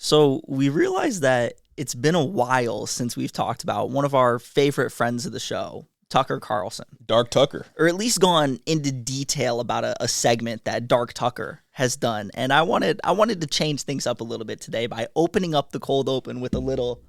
So we realized that it's been a while since we've talked about one of our favorite friends of the show, Tucker Carlson. Dark Tucker. Or at least gone into detail about a segment that Dark Tucker has done. And I wanted to change things up a little bit today by opening up the cold open with a little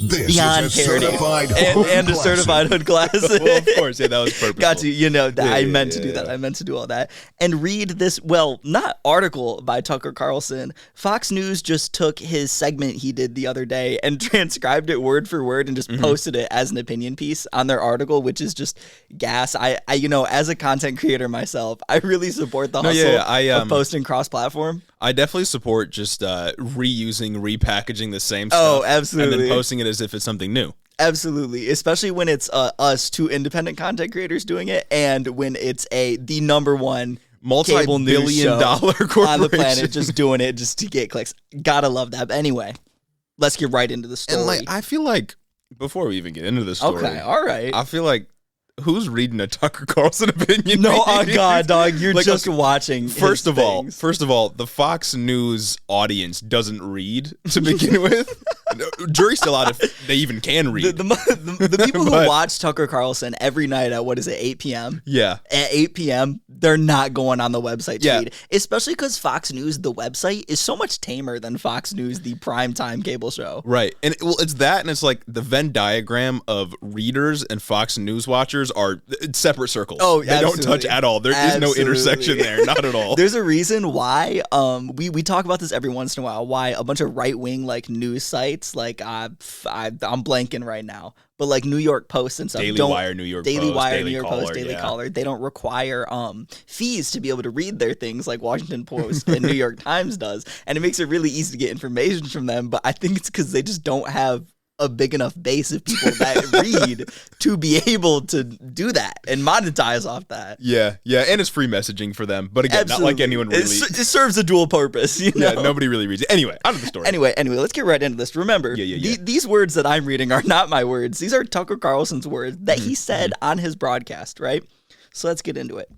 This Beyond is a parody. certified and a certified hood classic. Well, of course, yeah, that was purposeful. Got to, I meant to do yeah. that. I meant to do all that. And read this, well, not article by Tucker Carlson. Fox News just took his segment he did the other day and transcribed it word for word and just posted it as an opinion piece on their article, which is just gas. I as a content creator myself, I really support the hustle of posting cross-platform. I definitely support just reusing, repackaging the same Oh, stuff. absolutely. And then posting it as if it's something new. Absolutely, especially when it's us two independent content creators doing it, and when it's the number one cable news multi-billion-dollar show corporation on the planet just doing it just to get clicks. Gotta love that. But anyway, let's get right into the story. And I feel like before we even get into the story, okay, all right. I feel like who's reading a Tucker Carlson opinion? No, oh God, dog, you're Like, just watching. First of all, things. the Fox News audience doesn't read to begin with. Jury's still out if they even can read. The people who watch Tucker Carlson every night at 8 p.m. Yeah. At 8 p.m., they're not going on the website to Yeah. read. Especially because Fox News, the website, is so much tamer than Fox News, the primetime cable show. Right. And it's that, and it's like the Venn diagram of readers and Fox News watchers are separate circles. Oh, they don't touch at all. There is no intersection there, not at all. There's a reason why we talk about this every once in a while, why a bunch of right-wing news sites, I'm blanking right now, but New York Post and stuff, Daily Wire, New York Post, Daily Caller, Daily Caller, they don't require fees to be able to read their things like Washington Post and New York Times does, and it makes it really easy to get information from them. But I think it's because they just don't have a big enough base of people that read to be able to do that and monetize off that. Yeah, and it's free messaging for them. But again, Absolutely. not like anyone really... It serves a dual purpose, Yeah, nobody really reads it. Anyway, on to the story. Anyway, let's get right into this. Remember, these words that I'm reading are not my words. These are Tucker Carlson's words that he said on his broadcast, right? So let's get into it.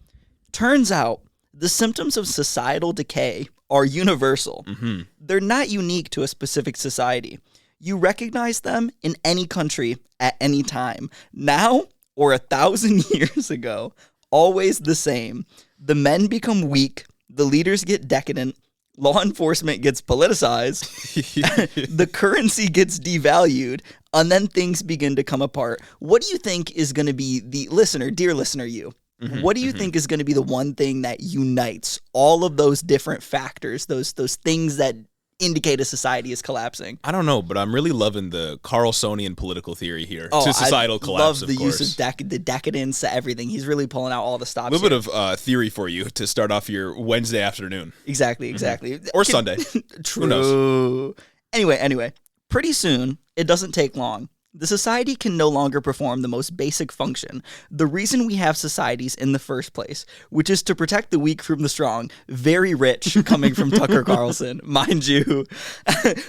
Turns out the symptoms of societal decay are universal. Mm-hmm. They're not unique to a specific society. You recognize them in any country at any time, now or 1,000 years ago, always the same. The men become weak, the leaders get decadent, law enforcement gets politicized, the currency gets devalued, and then things begin to come apart. What do you think is going to be the listener, dear listener, you? What do you think is going to be the one thing that unites all of those different factors, those things that indicate a society is collapsing? I don't know, but I'm really loving the Carlsonian political theory here to societal collapse, of course. I love the use of the decadence, everything. He's really pulling out all the stops. A little bit of theory for you to start off your Wednesday afternoon. Exactly. Or Sunday. True. Who knows? Anyway, pretty soon, it doesn't take long. The society can no longer perform the most basic function, the reason we have societies in the first place, which is to protect the weak from the strong. Very rich coming from Tucker Carlson, mind you.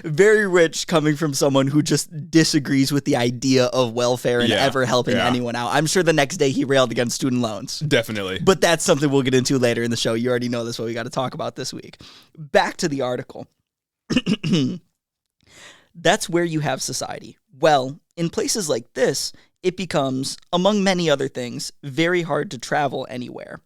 Very rich coming from someone who just disagrees with the idea of welfare and ever helping anyone out. I'm sure the next day he railed against student loans. Definitely. But that's something we'll get into later in the show. You already know this, what we got to talk about this week. Back to the article. That's where you have society. Well, in places like this, it becomes, among many other things, very hard to travel anywhere.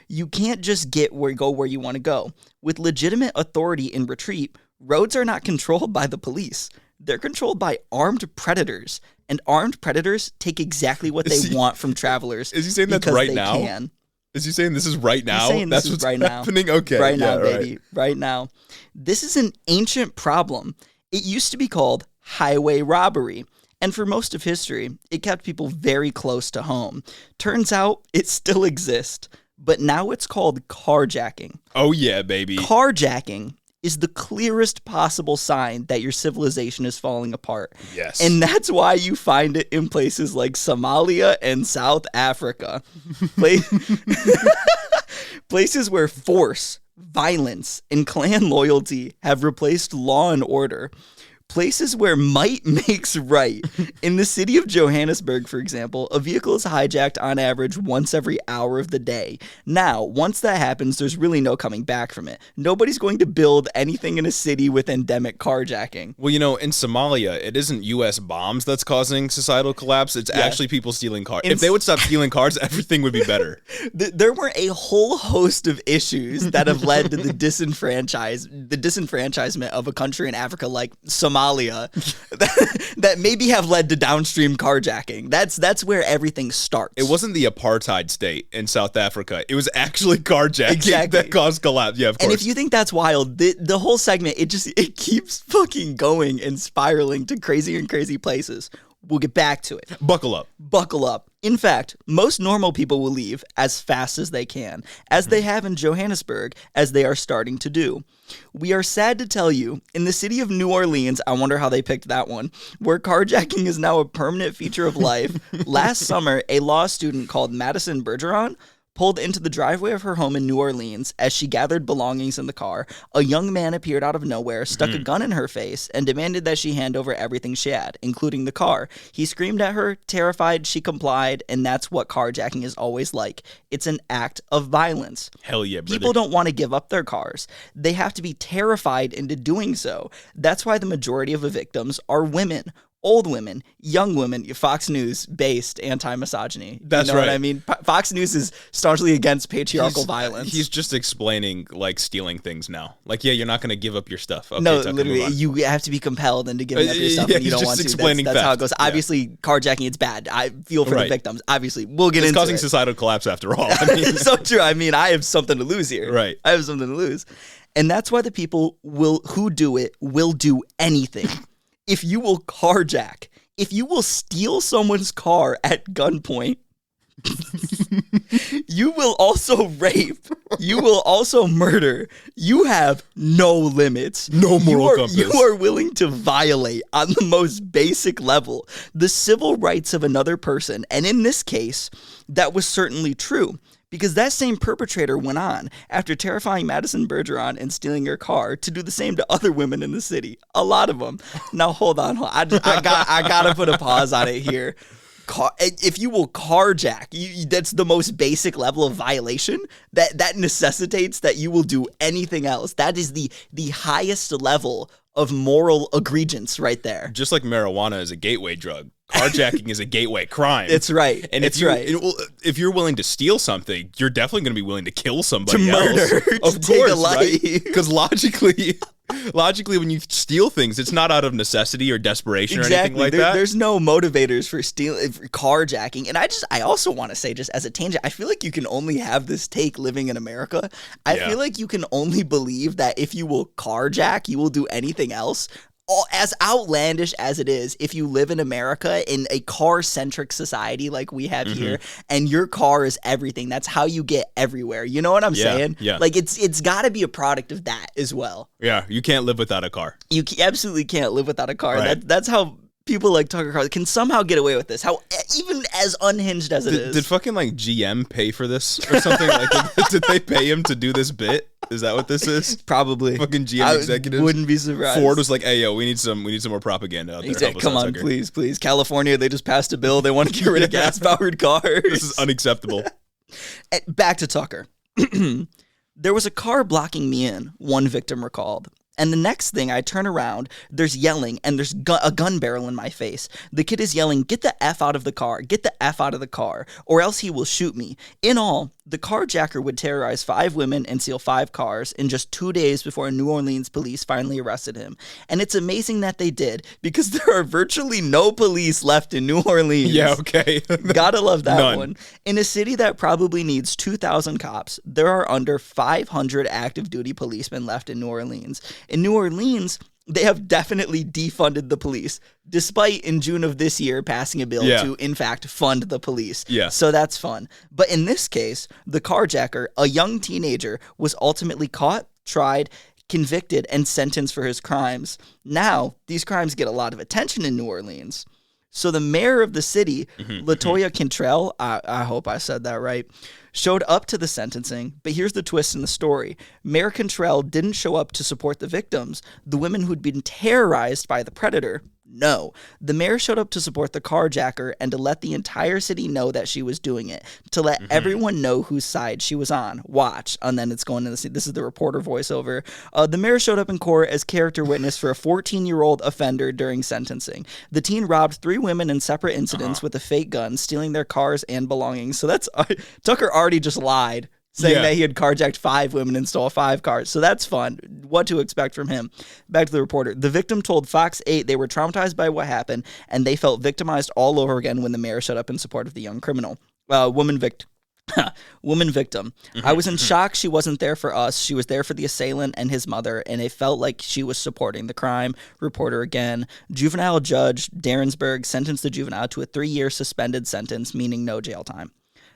You can't just go where you want to go. With legitimate authority in retreat, roads are not controlled by the police. They're controlled by armed predators, and armed predators take exactly what they want from travelers. Is he saying that's right now? Can. Is he saying this is right now? He's saying that's this is what's right happening? now. Okay. Right now, right. baby. Right now. This is an ancient problem. It used to be called highway robbery. And for most of history, it kept people very close to home. Turns out it still exists, but now it's called carjacking. Oh, yeah, baby. Carjacking is the clearest possible sign that your civilization is falling apart. Yes. And that's why you find it in places like Somalia and South Africa. Places where force, violence, and clan loyalty have replaced law and order. Places where might makes right. In the city of Johannesburg, for example, a vehicle is hijacked on average once every hour of the day. Now, once that happens, there's really no coming back from it. Nobody's going to build anything in a city with endemic carjacking. Well, in Somalia, it isn't U.S. bombs that's causing societal collapse. It's actually people stealing cars. If they would stop stealing cars, everything would be better. There were a whole host of issues that have led to the disenfranchisement of a country in Africa like Somalia that maybe have led to downstream carjacking. That's where everything starts. It wasn't the apartheid state in South Africa. It was actually carjacking that caused collapse. Yeah, of course. And if you think that's wild, the whole segment, it keeps fucking going and spiraling to crazier and crazy places. We'll get back to it. Buckle up. Buckle up. In fact, most normal people will leave as fast as they can, as they have in Johannesburg, as they are starting to do. We are sad to tell you, in the city of New Orleans, I wonder how they picked that one, where carjacking is now a permanent feature of life, last summer, a law student called Madison Bergeron pulled into the driveway of her home in New Orleans. As she gathered belongings in the car, a young man appeared out of nowhere, stuck a gun in her face, and demanded that she hand over everything she had, including the car. He screamed at her, terrified, she complied, and that's what carjacking is always like. It's an act of violence. Hell yeah, brother. People don't want to give up their cars. They have to be terrified into doing so. That's why the majority of the victims are women. Old women, young women, Fox News-based anti-misogyny. That's you know right. what I mean? Fox News is staunchly against patriarchal violence. He's just explaining, stealing things now. You're not going to give up your stuff. Okay, no, literally, you have to be compelled into giving up your stuff when you don't want to. That's how it goes. Yeah. Obviously, carjacking, it's bad. I feel for the victims. Obviously, we'll get into it. It's causing societal collapse after all. I mean, it's so true. I mean, I have something to lose here. Right. I have something to lose. And that's why the people who do it will do anything. If you will carjack, if you will steal someone's car at gunpoint, you will also rape, you will also murder. You have no limits. No moral compass. You are willing to violate on the most basic level the civil rights of another person. And in this case, that was certainly true. Because that same perpetrator went on, after terrifying Madison Bergeron and stealing her car, to do the same to other women in the city. A lot of them. Now, hold on. I gotta put a pause on it here. If you will carjack, that's the most basic level of violation. That necessitates that you will do anything else. That is the highest level of moral egregence right there. Just like marijuana is a gateway drug, carjacking is a gateway crime. That's right. And if you're willing to steal something, you're definitely going to be willing to kill somebody to murder, else. Of course, right? Because logically, when you steal things, it's not out of necessity or desperation or anything like that. There's no motivators for carjacking. And I also want to say, just as a tangent, I feel like you can only have this take living in America. I feel like you can only believe that if you will carjack, you will do anything else. As outlandish as it is, if you live in America in a car-centric society like we have here, and your car is everything, that's how you get everywhere. You know what I'm saying? Yeah. It's got to be a product of that as well. Yeah, you can't live without a car. You absolutely can't live without a car. Right. That's how people like Tucker Carlson can somehow get away with this. How even as unhinged as it is. Did fucking GM pay for this or something? Did they pay him to do this bit? Is that what this is? Probably. Fucking GM executives. Wouldn't be surprised. Ford was like, "Hey, yo, we need some more propaganda out there." Exactly. Come on, please. California, they just passed a bill. They want to get rid of gas-powered cars. This is unacceptable. Back to Tucker. There was a car blocking me in, one victim recalled. And the next thing I turn around, there's yelling, and there's a gun barrel in my face. The kid is yelling, "Get the F out of the car, get the F out of the car, or else he will shoot me." In all, the carjacker would terrorize 5 women and steal 5 cars in just 2 days before New Orleans police finally arrested him. And it's amazing that they did, because there are virtually no police left in New Orleans. Yeah, okay. Gotta love that None. one. In a city that probably needs 2,000 cops, there are under 500 active duty policemen left in New Orleans. In New Orleans, they have definitely defunded the police, despite in June of this year passing a bill to, in fact, fund the police. Yeah. So that's fun. But in this case, the carjacker, a young teenager, was ultimately caught, tried, convicted, and sentenced for his crimes. Now, these crimes get a lot of attention in New Orleans. So the mayor of the city, Latoya Cantrell, I hope I said that right, showed up to the sentencing. But here's the twist in the story. Mayor Cantrell didn't show up to support the victims, the women who'd been terrorized by the predator. No, the mayor showed up to support the carjacker and to let the entire city know that she was doing it, to let everyone know whose side she was on. Watch. And then it's going to this is the reporter voiceover. The mayor showed up in court as character witness for a 14-year-old offender during sentencing. The teen robbed 3 women in separate incidents with a fake gun, stealing their cars and belongings. So that's Tucker already just lied, saying that he had carjacked 5 women and stole 5 cars. So that's fun. What to expect from him. Back to the reporter. The victim told Fox 8 they were traumatized by what happened, and they felt victimized all over again when the mayor showed up in support of the young criminal. Woman victim. I was in shock she wasn't there for us. She was there for the assailant and his mother, and it felt like she was supporting the crime. Reporter again. Juvenile judge Darrensburg sentenced the juvenile to a 3-year suspended sentence, meaning no jail time.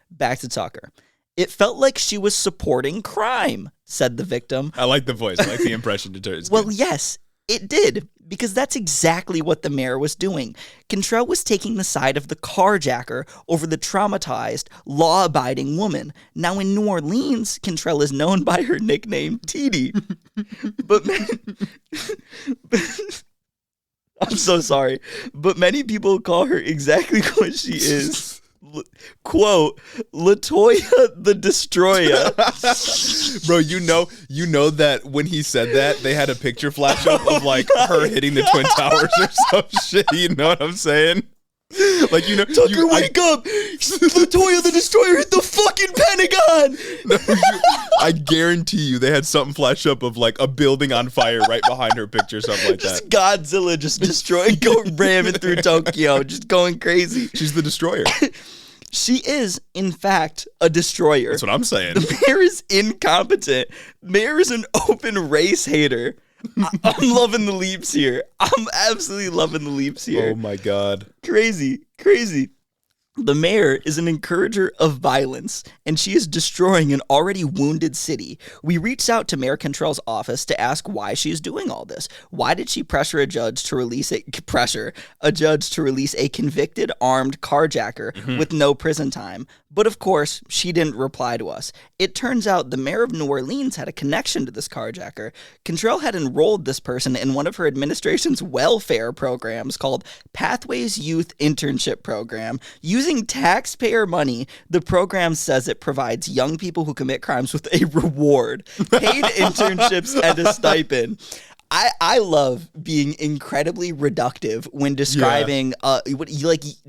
Back to Tucker. It felt like she was supporting crime, said the victim. I like the voice. I like the impression to turn. Well, yes, it did, because that's exactly what the mayor was doing. Cantrell was taking the side of the carjacker over the traumatized, law-abiding woman. Now, in New Orleans, Cantrell is known by her nickname, Titi. But I'm so sorry. But many people call her exactly what she is. Quote, Latoya the Destroyer. Bro, you know that when he said that, they had a picture flash up of like her hitting the Twin Towers or some shit. You know what I'm saying? Like, you know, Tucker, wake up! Latoya the Destroyer hit the fucking Pentagon! I guarantee you they had something flash up of like a building on fire right behind her picture, something like that. Godzilla just destroying, ramming through Tokyo, just going crazy. She's the destroyer. She is, in fact, a destroyer. That's what I'm saying. The mayor is incompetent. Mayor is an open race hater. I'm loving the leaps here. I'm absolutely loving the leaps here. Oh my God. Crazy. The mayor is an encourager of violence, and she is destroying an already wounded city. We reached out to Mayor Cantrell's office to ask why she is doing all this. Why did she pressure a judge to release a convicted armed carjacker with no prison time? But of course, she didn't reply to us. It turns out the mayor of New Orleans had a connection to this carjacker. Cantrell had enrolled this person in one of her administration's welfare programs called Pathways Youth Internship Program. Using taxpayer money, the program says it provides young people who commit crimes with a reward, paid internships, and a stipend. I love being incredibly reductive when describing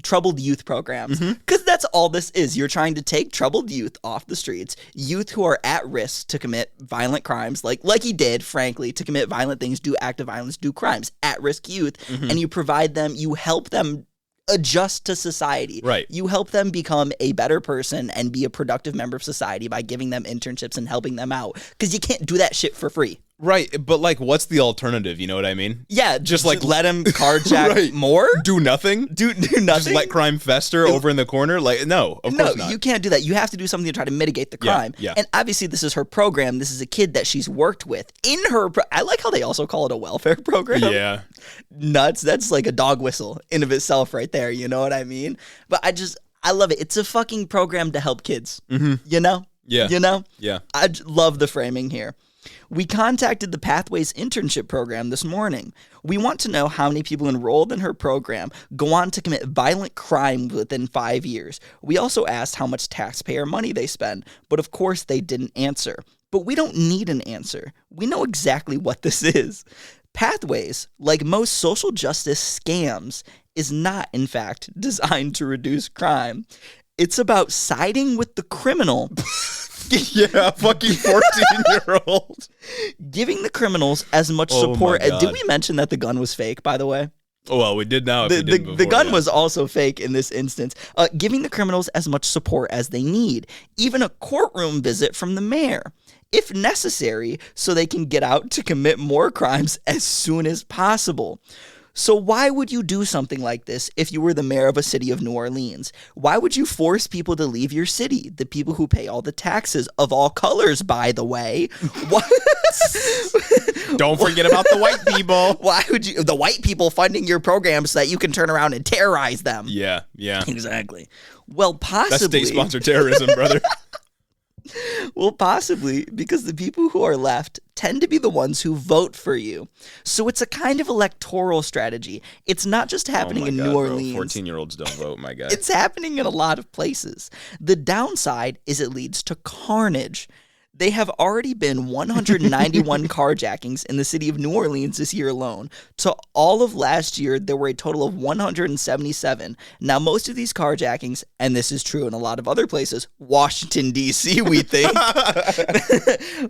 troubled youth programs, because that's all this is. You're trying to take troubled youth off the streets, youth who are at risk to commit violent crimes, like he did, frankly, to commit violent things, do acts of violence, do crimes, at-risk youth, and you provide them, you help them adjust to society. Right. You help them become a better person and be a productive member of society by giving them internships and helping them out, because you can't do that shit for free. Right, but like, what's the alternative? You know what I mean? Yeah, just like let him carjack more. Do nothing. Do nothing. Just let crime fester over in the corner. Like, no, of course not. You can't do that. You have to do something to try to mitigate the crime. Yeah. And obviously, this is her program. This is a kid that she's worked with in her. I like how they also call it a welfare program. Yeah, nuts. That's like a dog whistle in of itself, right there. You know what I mean? But I love it. It's a fucking program to help kids. You know? Yeah. You know? Yeah. I love the framing here. We contacted the Pathways internship program this morning. We want to know how many people enrolled in her program go on to commit violent crime within 5 years. We also asked how much taxpayer money they spend, but of course they didn't answer. But we don't need an answer. We know exactly what this is. Pathways, like most social justice scams, is not, in fact, designed to reduce crime. It's about siding with the criminal. Yeah, fucking 14-year-old. Giving the criminals as much support. Did we mention that the gun was fake, by the way? Oh, well, we did now. The gun was also fake in this instance. Giving the criminals as much support as they need. Even a courtroom visit from the mayor, if necessary, so they can get out to commit more crimes as soon as possible. So why would you do something like this if you were the mayor of a city of New Orleans? Why would you force people to leave your city? The people who pay all the taxes of all colors, by the way. Don't forget about the white people. Why would you? The white people funding your programs so that you can turn around and terrorize them. Yeah. Exactly. Well, possibly. That's state-sponsored terrorism, brother. Well, possibly because the people who are left tend to be the ones who vote for you. So it's a kind of electoral strategy. It's not just happening in New Orleans. 14-year-olds don't vote, my guy. It's happening in a lot of places. The downside is it leads to carnage. They have already been 191 carjackings in the city of New Orleans this year alone. To all of last year, there were a total of 177. Now, most of these carjackings, and this is true in a lot of other places, Washington, D.C., we think,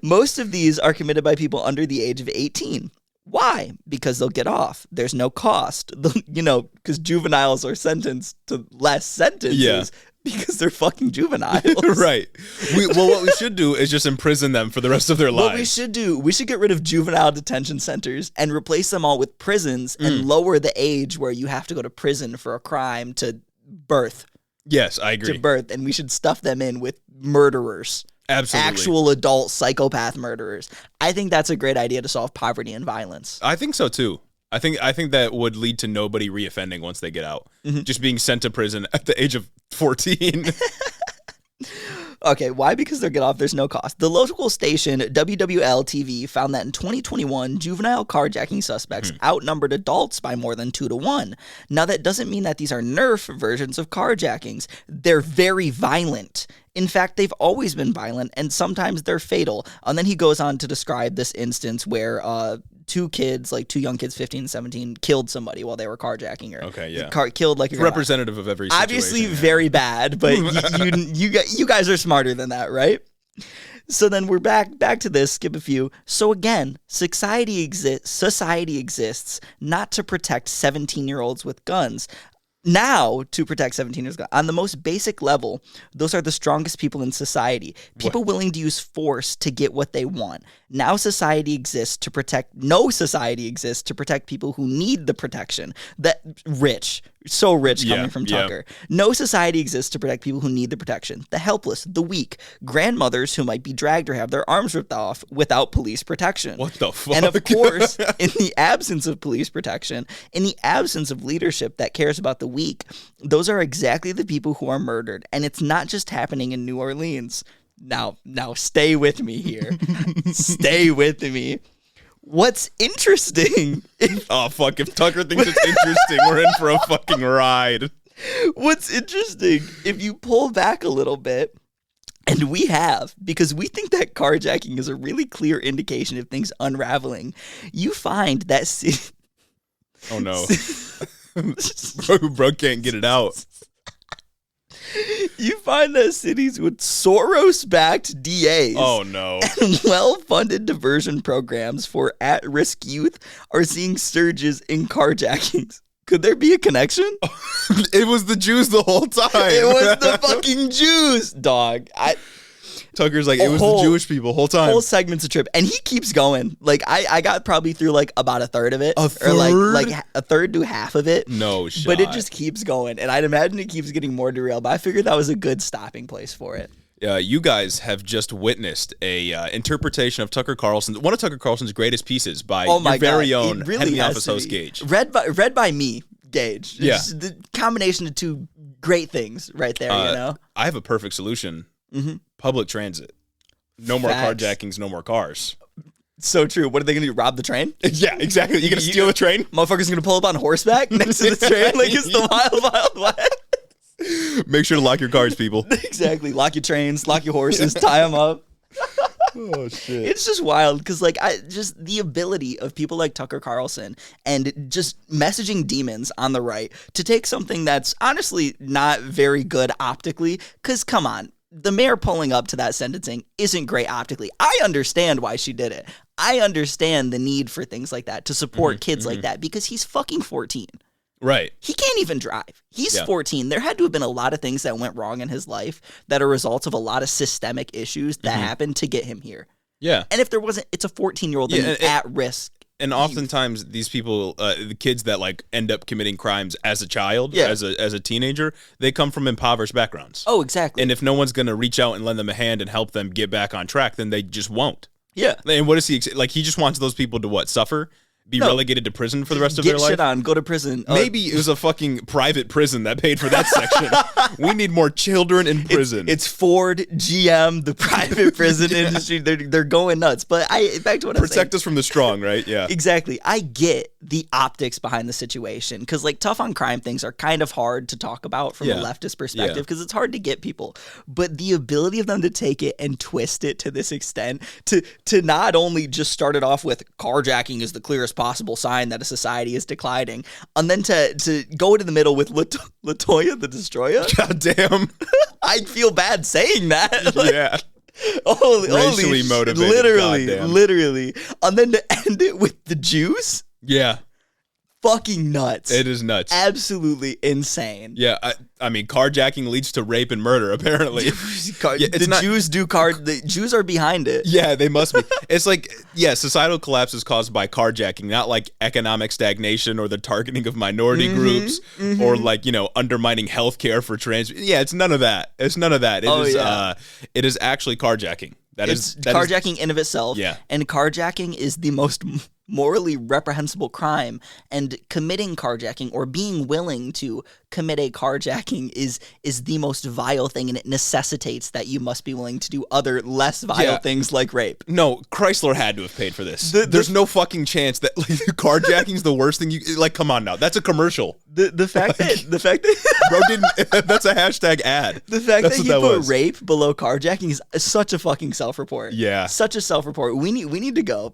most of these are committed by people under the age of 18. Why? Because they'll get off. There's no cost. Because juveniles are sentenced to less sentences. Yeah. Because they're fucking juveniles. Right. What we should do is just imprison them for the rest of their lives. What we should do, we should get rid of juvenile detention centers and replace them all with prisons and lower the age where you have to go to prison for a crime to birth. Yes, I agree. To birth. And we should stuff them in with murderers. Absolutely. Actual adult psychopath murderers. I think that's a great idea to solve poverty and violence. I think so, too. I think that would lead to nobody reoffending once they get out. Just being sent to prison at the age of 14. Okay, why? Because they'll get off. There's no cost. The local station, WWL-TV, found that in 2021, juvenile carjacking suspects outnumbered adults by more than 2 to 1. Now, that doesn't mean that these are Nerf versions of carjackings. They're very violent. In fact, they've always been violent, and sometimes they're fatal. And then he goes on to describe this instance where two young kids, 15 and 17, killed somebody while they were carjacking her. Okay, yeah. Killed like a representative of every situation. Obviously very bad, but you guys are smarter than that, right? So then we're back to this, skip a few. So again, society exists not to protect 17-year-olds with guns. Now, to protect 17-year-olds, on the most basic level, those are the strongest people in society. People willing to use force to get what they want. Now no society exists to protect people who need the protection. So rich coming from Tucker. No society exists to protect people who need the protection. The helpless, the weak, grandmothers who might be dragged or have their arms ripped off without police protection. What the fuck? And of course, in the absence of police protection, in the absence of leadership that cares about the weak, those are exactly the people who are murdered. And it's not just happening in New Orleans. Now stay with me here. Stay with me. What's interesting? Oh, fuck. If Tucker thinks it's interesting, we're in for a fucking ride. What's interesting, if you pull back a little bit, and we have, because we think that carjacking is a really clear indication of things unraveling, you find that... Oh, no. Bro can't get it out. You find that cities with Soros-backed DAs and well-funded diversion programs for at-risk youth are seeing surges in carjackings. Could there be a connection? It was the Jews the whole time. It was the fucking Jews, dog. Tucker's like, it was the Jewish people whole time. Whole segment's a trip. And he keeps going. Like, I got probably through, like, about a third of it. A third? Or, like a third to half of it. No shot. But it just keeps going. And I'd imagine it keeps getting more derailed. But I figured that was a good stopping place for it. You guys have just witnessed a interpretation of one of Tucker Carlson's greatest pieces by your very own Head of the Office host, Gage. Read by me, Gage. Yeah. It's the combination of two great things right there, you know? I have a perfect solution. Public transit. No more carjackings, no more cars. So true. What are they going to do, rob the train? Yeah, exactly. You going to steal the train? Motherfuckers going to pull up on horseback next to the train like it's the Wild West? Make sure to lock your cars, people. Exactly. Lock your trains, lock your horses, tie them up. Oh, shit. It's just wild because, like, just the ability of people like Tucker Carlson and just messaging demons on the right to take something that's honestly not very good optically, because, come on, the mayor pulling up to that sentencing isn't great optically. I understand why she did it. I understand the need for things like that to support kids like that because he's fucking 14. Right. He can't even drive. He's 14. There had to have been a lot of things that went wrong in his life that are results of a lot of systemic issues that happened to get him here. Yeah. And if there wasn't, it's a 14-year-old at risk And oftentimes these people, the kids that like end up committing crimes as a child, as a teenager, they come from impoverished backgrounds. Oh, exactly. And if no one's going to reach out and lend them a hand and help them get back on track, then they just won't. Yeah. And what is he like? He just wants those people to what? Suffer? Be relegated to prison for the rest of their life? Get shit on, go to prison. Maybe it was a fucking private prison that paid for that section. We need more children in prison. It's Ford, GM, the private prison industry. They're going nuts. But back to what I was saying. Protect us from the strong, right? Yeah. Exactly. I get the optics behind the situation because like tough on crime things are kind of hard to talk about from a leftist perspective because it's hard to get people. But the ability of them to take it and twist it to this extent, to not only just start it off with carjacking is the clearest possible sign that a society is declining, and then to go to the middle with Latoya the Destroyer. God damn. I feel bad saying that. Yeah. Racially motivated. Literally. And then to end it with the Jews? Yeah. Fucking nuts. It is nuts. Absolutely insane. Yeah, I mean, carjacking leads to rape and murder, apparently. The Jews are behind it. Yeah, they must be. It's like, societal collapse is caused by carjacking, not like economic stagnation or the targeting of minority groups or like, undermining healthcare for trans. Yeah, it's none of that. It is actually carjacking. It's carjacking in of itself. Yeah. And carjacking is the most morally reprehensible crime, and committing carjacking or being willing to commit a carjacking is the most vile thing, and it necessitates that you must be willing to do other less vile things like rape. No, Chrysler had to have paid for this. There's no fucking chance that like, carjacking's the worst thing you like. Come on now, that's a commercial. The fact that bro didn't. That's a hashtag ad. The fact that he put rape below carjacking is such a fucking self-report. Yeah, such a self-report. We need to go.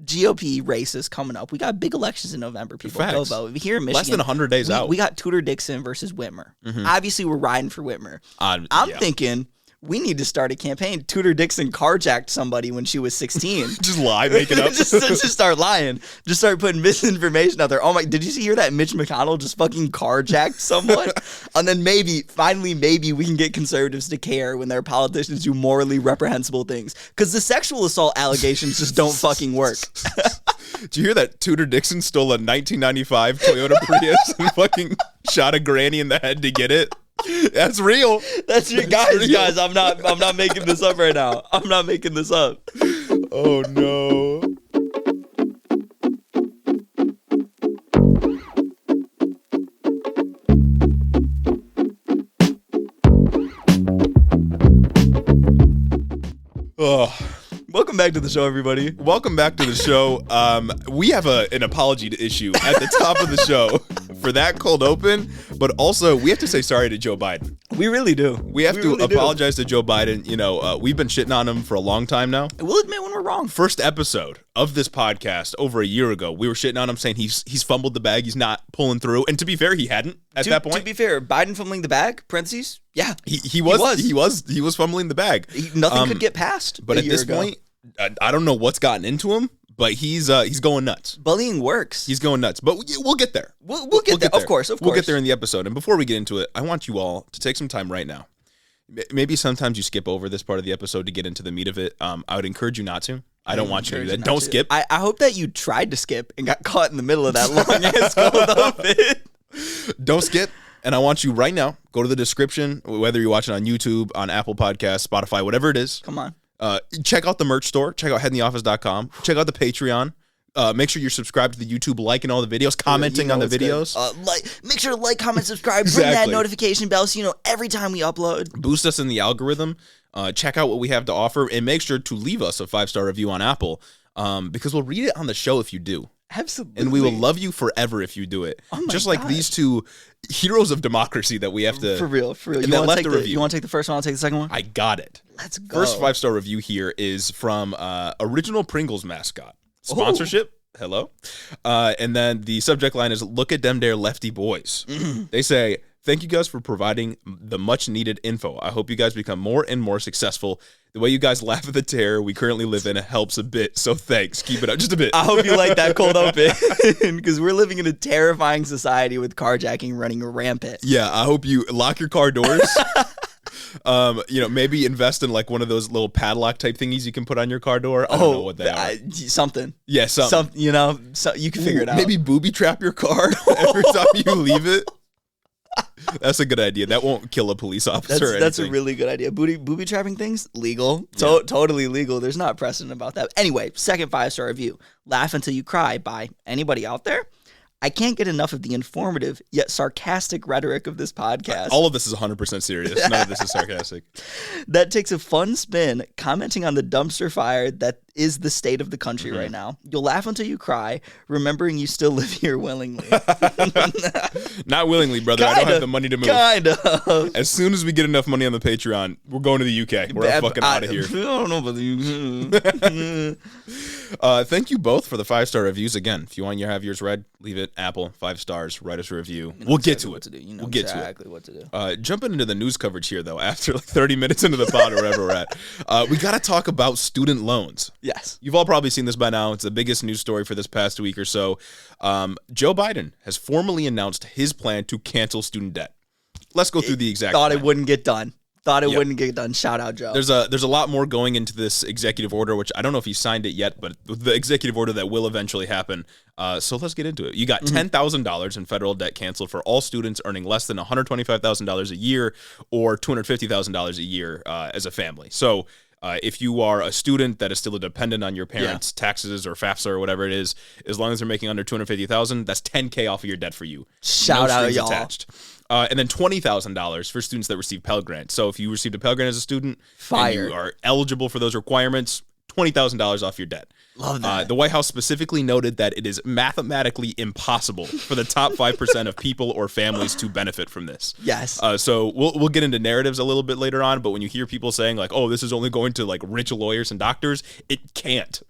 GOP races coming up. We got big elections in November. People go vote. Here in Michigan, less than 100 days out. We got Tudor Dixon versus Whitmer. Obviously, we're riding for Whitmer. I'm thinking we need to start a campaign. Tudor Dixon carjacked somebody when she was 16. Just lie, make it up. just start lying. Just start putting misinformation out there. Oh my! Did you hear that Mitch McConnell just fucking carjacked someone? And then finally, we can get conservatives to care when their politicians do morally reprehensible things. Because the sexual assault allegations just don't fucking work. Did you hear that Tudor Dixon stole a 1995 Toyota Prius and fucking shot a granny in the head to get it? That's real. That's your guys. I'm not making this up right now. I'm not making this up. Oh no. Oh. Welcome back to the show, everybody. Welcome back to the show. We have an apology to issue at the top of the show for that cold open, but also we have to say sorry to Joe Biden. We really do. We have to apologize to Joe Biden. We've been shitting on him for a long time now. We'll admit when we're wrong. First episode of this podcast over a year ago, we were shitting on him, saying he's fumbled the bag, he's not pulling through. And to be fair, he hadn't at that point. To be fair, Biden fumbling the bag, parentheses, yeah. He was fumbling the bag. Nothing could get past. But at this point, I don't know what's gotten into him, but he's going nuts. Bullying works. He's going nuts. But we'll get there. We'll get there. Of course. We'll get there in the episode. And before we get into it, I want you all to take some time right now. Maybe sometimes you skip over this part of the episode to get into the meat of it. I would encourage you not to. I don't want you to do that. Don't skip. I hope that you tried to skip and got caught in the middle of that long ass cold open. Don't skip. And I want you right now, go to the description, whether you're watching on YouTube, on Apple Podcasts, Spotify, whatever it is. Come on. Check out the merch store. Check out headintheoffice.com. Check out the Patreon. Make sure you're subscribed to the YouTube, liking all the videos, commenting on the videos. Make sure to like, comment, subscribe, ring that notification bell so every time we upload. Boost us in the algorithm. Check out what we have to offer, and make sure to leave us a 5-star review on Apple because we'll read it on the show if you do. Absolutely. And we will love you forever if you do it. Oh my Just like God. These two heroes of democracy that we have to... For real. And you want to take the first one? I'll take the second one? I got it. Let's go. First 5-star review here is from Original Pringles Mascot. Sponsorship. Hello. And then the subject line is, look at them there lefty boys. They say, thank you guys for providing the much needed info. I hope you guys become more and more successful. The way you guys laugh at the terror we currently live in helps a bit. So thanks. Keep it up just a bit. I hope you like that cold open because we're living in a terrifying society with carjacking running rampant. Yeah, I hope you lock your car doors. Maybe invest in like one of those little padlock type thingies you can put on your car door. I don't know what they are. Something. Yeah, something. So you can figure it out. Maybe booby trap your car every time you leave it. That's a good idea. That won't kill a police officer. That's a really good idea. Booby trapping things, legal. Totally legal. There's not precedent about that. Anyway, second 5-star review. Laugh Until You Cry by anybody out there? I can't get enough of the informative yet sarcastic rhetoric of this podcast. All of this is 100% serious. None of this is sarcastic. That takes a fun spin, commenting on the dumpster fire that is the state of the country right now. You'll laugh until you cry, remembering you still live here willingly. Not willingly, brother. I don't have the money to move. Kind of. As soon as we get enough money on the Patreon, we're going to the UK. We're fucking out of here. I don't know about the UK. Thank you both for the 5-star reviews. Again, if you want to have yours read, leave it Apple 5 stars. Write us a review. We'll get to it. We'll get exactly what to do. Jumping into the news coverage here, though, after like 30 minutes into the pod or wherever we're at, we got to talk about student loans. Yes. You've all probably seen this by now. It's the biggest news story for this past week or so. Joe Biden has formally announced his plan to cancel student debt. Let's go through the exact Thought plan. it wouldn't get done. Wouldn't get done. Shout out, Joe. There's a lot more going into this executive order, which I don't know if he signed it yet, but the executive order that will eventually happen. So let's get into it. You got $10,000 in federal debt canceled for all students earning less than $125,000 a year or $250,000 a year as a family. So if you are a student that is still a dependent on your parents' taxes or FAFSA or whatever it is, as long as they're making under $250,000, that's $10K off of your debt for you. Shout out, y'all. Attached. And then $20,000 for students that receive Pell Grant. So if you received a Pell Grant as a student and you are eligible for those requirements, $20,000 off your debt. Love that. The White House specifically noted that it is mathematically impossible for the top 5% of people or families to benefit from this. Yes. So we'll get into narratives a little bit later on, but when you hear people saying like, "Oh, this is only going to like rich lawyers and doctors," it can't.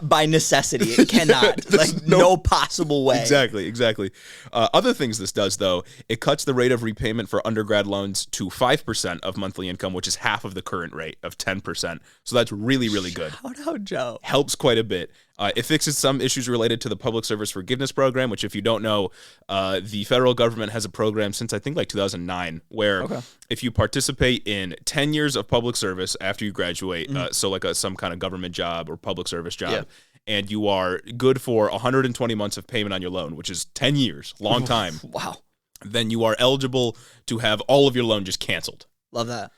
By necessity, it cannot. Like no possible way. Exactly. Other things this does, though, it cuts the rate of repayment for undergrad loans to 5% of monthly income, which is half of the current rate of 10%. So that's really, really good. Shout out, Joe. Helps quite a bit. It fixes some issues related to the Public Service Forgiveness Program, which if you don't know, the federal government has a program since I think like 2009, where if you participate in 10 years of public service after you graduate, so like some kind of government job or public service job, and you are good for 120 months of payment on your loan, which is 10 years, long time. Wow. Then you are eligible to have all of your loan just canceled. Love that.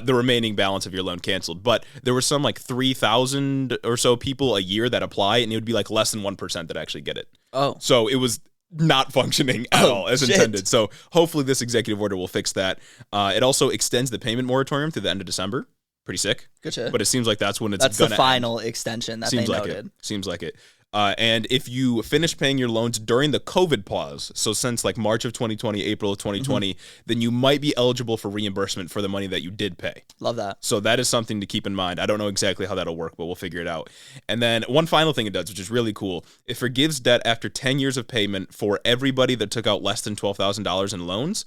The remaining balance of your loan canceled. But there were some like 3,000 or so people a year that apply, and it would be like less than 1% that actually get it. Oh. So it was not functioning at all as intended. So hopefully this executive order will fix that. It also extends the payment moratorium to the end of December. Pretty sick. Good shit. But it seems like that's when it's That's the final extension that they noted. Seems like it. And if you finish paying your loans during the COVID pause, so since like March of 2020, April of 2020, then you might be eligible for reimbursement for the money that you did pay. Love that. So that is something to keep in mind. I don't know exactly how that'll work, but we'll figure it out. And then one final thing it does, which is really cool, it forgives debt after 10 years of payment for everybody that took out less than $12,000 in loans.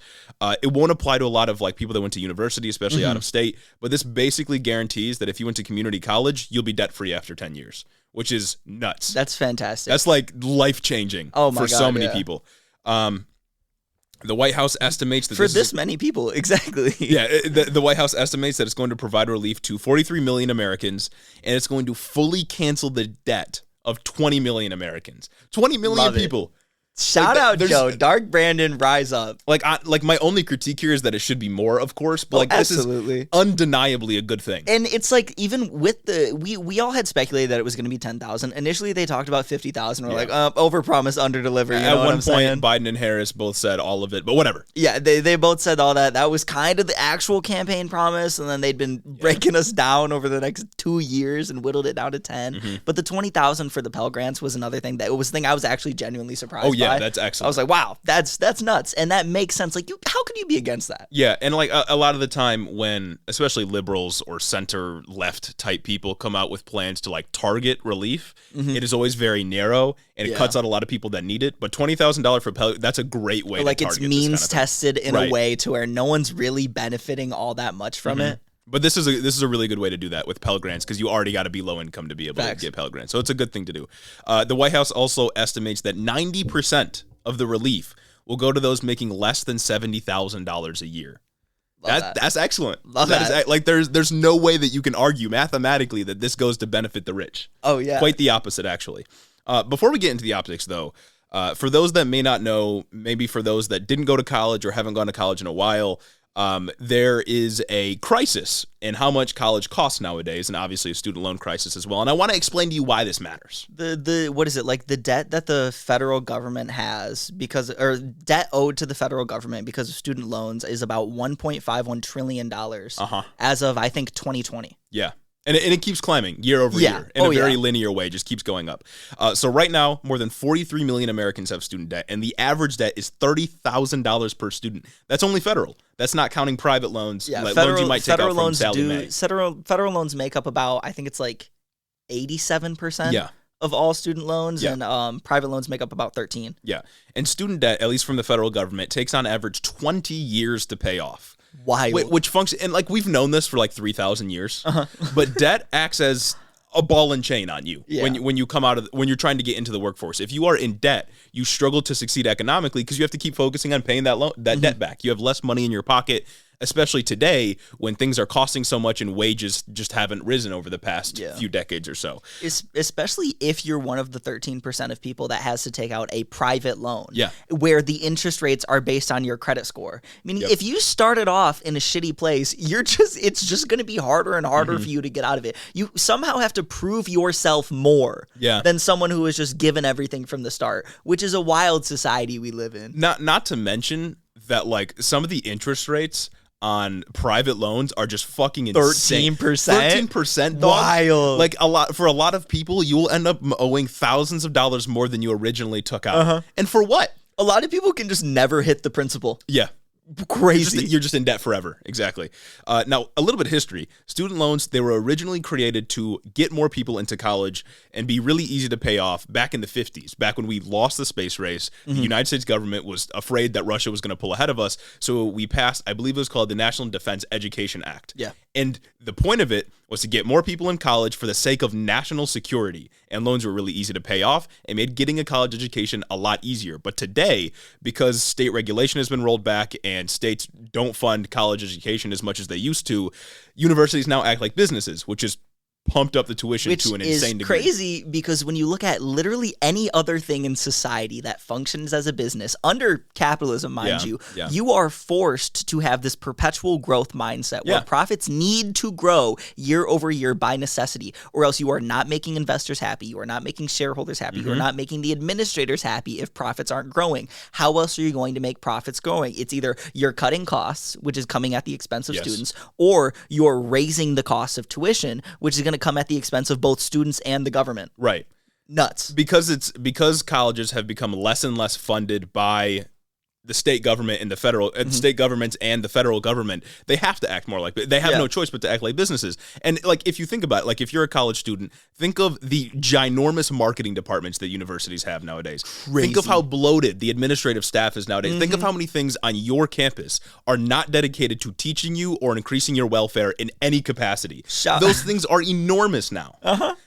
It won't apply to a lot of like people that went to university, especially out of state, but this basically guarantees that if you went to community college, you'll be debt-free after 10 years. Which is nuts. That's fantastic. That's like life-changing for so many people. The White House estimates that for this many people, exactly. Yeah, the White House estimates that it's going to provide relief to 43 million Americans, and it's going to fully cancel the debt of 20 million Americans. 20 million people. Shout out, Joe. Dark Brandon, rise up. Like my only critique here is that it should be more, of course, but like this is undeniably a good thing. And it's like even with we all had speculated that it was going to be 10,000. Initially, they talked about 50,000. We're like, overpromise, underdeliver. You know At one point, saying? Biden and Harris both said all of it, but whatever. Yeah, they both said all that. That was kind of the actual campaign promise, and then they'd been breaking us down over the next 2 years and whittled it down to 10. But the 20,000 for the Pell Grants was another thing that was the thing I was actually genuinely surprised. Oh yeah. That's excellent. I was like, wow, that's nuts. And that makes sense. Like, how could you be against that? Yeah, and like a lot of the time when especially liberals or center left type people come out with plans to like target relief, it is always very narrow and it cuts out a lot of people that need it. But $20,000 for Pell, that's a great way like to target it's means tested in a way to where no one's really benefiting all that much from it. But this is a really good way to do that with Pell Grants because you already got to be low income to be able to get Pell Grants. So it's a good thing to do. The White House also estimates that 90% of the relief will go to those making less than $70,000 a year. That's excellent. Love that. Like there's no way that you can argue mathematically that this goes to benefit the rich. Oh, yeah. Quite the opposite, actually. Before we get into the optics, though, for those that may not know, maybe for those that didn't go to college or haven't gone to college in a while, there is a crisis in how much college costs nowadays, and obviously a student loan crisis as well. And I want to explain to you why this matters. The what is it, like the debt that the federal government has or debt owed to the federal government because of student loans is about $1.51 trillion as of, I think, 2020. Yeah. And it keeps climbing year over year in a very linear way, just keeps going up. So right now, more than 43 million Americans have student debt, and the average debt is $30,000 per student. That's only federal. That's not counting private loans, like loans you might take out from Sallie Mae. Federal loans make up about, I think it's like 87% of all student loans, and private loans make up about 13%. Yeah, and student debt, at least from the federal government, takes on average 20 years to pay off. Wild. Which function, and like we've known this for like 3,000 years, but debt acts as a ball and chain on you when you come out of when you're trying to get into the workforce. If you are in debt, you struggle to succeed economically because you have to keep focusing on paying that debt back. You have less money in your pocket, especially today when things are costing so much and wages just haven't risen over the past few decades or so. Especially if you're one of the 13% of people that has to take out a private loan, where the interest rates are based on your credit score. I mean, if you started off in a shitty place, it's just going to be harder and harder for you to get out of it. You somehow have to prove yourself more than someone who is just given everything from the start, which is a wild society we live in. Not to mention that like some of the interest rates on private loans are just fucking insane. 13%, wild. Like for a lot of people, you will end up owing thousands of dollars more than you originally took out. And for what? A lot of people can just never hit the principal. Yeah. Crazy. You're just in debt forever. Exactly. Now, a little bit of history. Student loans, they were originally created to get more people into college and be really easy to pay off back in the 50s, back when we lost the space race. The United States government was afraid that Russia was going to pull ahead of us. So we passed, I believe it was called the National Defense Education Act. Yeah. And the point of it was to get more people in college for the sake of national security. And loans were really easy to pay off and made getting a college education a lot easier. But today, because state regulation has been rolled back and states don't fund college education as much as they used to, universities now act like businesses, which is pumped up the tuition to an insane degree. Which is crazy because when you look at literally any other thing in society that functions as a business, under capitalism, mind you, you are forced to have this perpetual growth mindset where profits need to grow year over year by necessity, or else you are not making investors happy, you are not making shareholders happy, you are not making the administrators happy if profits aren't growing. How else are you going to make profits growing? It's either you're cutting costs, which is coming at the expense of students, or you're raising the cost of tuition, which is going to come at the expense of both students and the government. Right. Nuts. Because colleges have become less and less funded by the state government and the federal state governments and the federal government, they have to act more like, they have no choice but to act like businesses. And like, if you think about it, like if you're a college student, think of the ginormous marketing departments that universities have nowadays. Crazy. Think of how bloated the administrative staff is nowadays. Think of how many things on your campus are not dedicated to teaching you or increasing your welfare in any capacity. Those things are enormous now.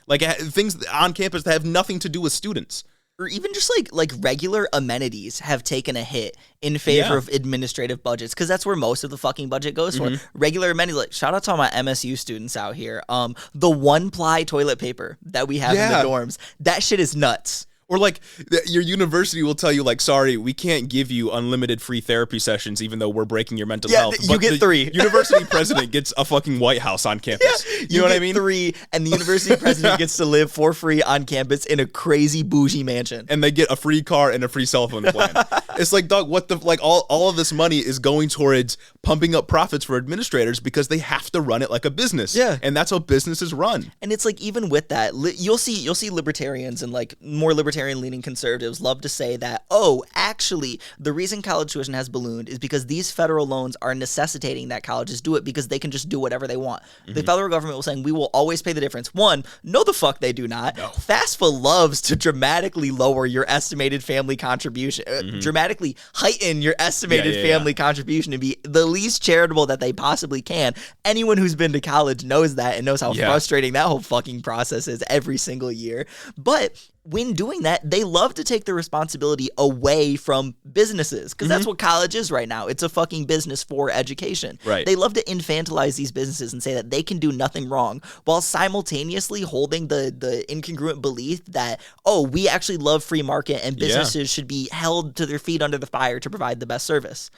Like things on campus that have nothing to do with students. Or even just like regular amenities have taken a hit in favor of administrative budgets, because that's where most of the fucking budget goes for. Regular amenities, like shout out to all my MSU students out here. The 1-ply toilet paper that we have in the dorms, that shit is nuts. Or like your university will tell you like, sorry, we can't give you unlimited free therapy sessions even though we're breaking your mental health. You get 3. University president gets a fucking White House on campus. You know what I mean? 3, and the university president gets to live for free on campus in a crazy bougie mansion. And they get a free car and a free cell phone plan. It's like, dog, what the, like all of this money is going towards pumping up profits for administrators because they have to run it like a business. Yeah. And that's how businesses run. And it's like, even with that, you'll see libertarians and like more libertarian-leaning conservatives love to say that, oh, actually, the reason college tuition has ballooned is because these federal loans are necessitating that colleges do it because they can just do whatever they want. The federal government was saying, we will always pay the difference. One, no the fuck they do not. No. FAFSA loves to dramatically lower your estimated family contribution, dramatically heighten your estimated family contribution to be the least charitable that they possibly can. Anyone who's been to college knows that and knows how frustrating that whole fucking process is every single year. But when doing that, they love to take the responsibility away from businesses because that's what college is right now. It's a fucking business for education. Right. They love to infantilize these businesses and say that they can do nothing wrong while simultaneously holding the incongruent belief that, oh, we actually love free market and businesses should be held to their feet under the fire to provide the best service.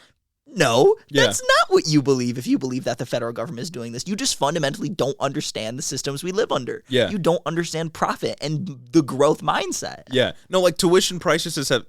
No, that's not what you believe if you believe that the federal government is doing this. You just fundamentally don't understand the systems we live under. Yeah. You don't understand profit and the growth mindset. Yeah. No, like tuition prices have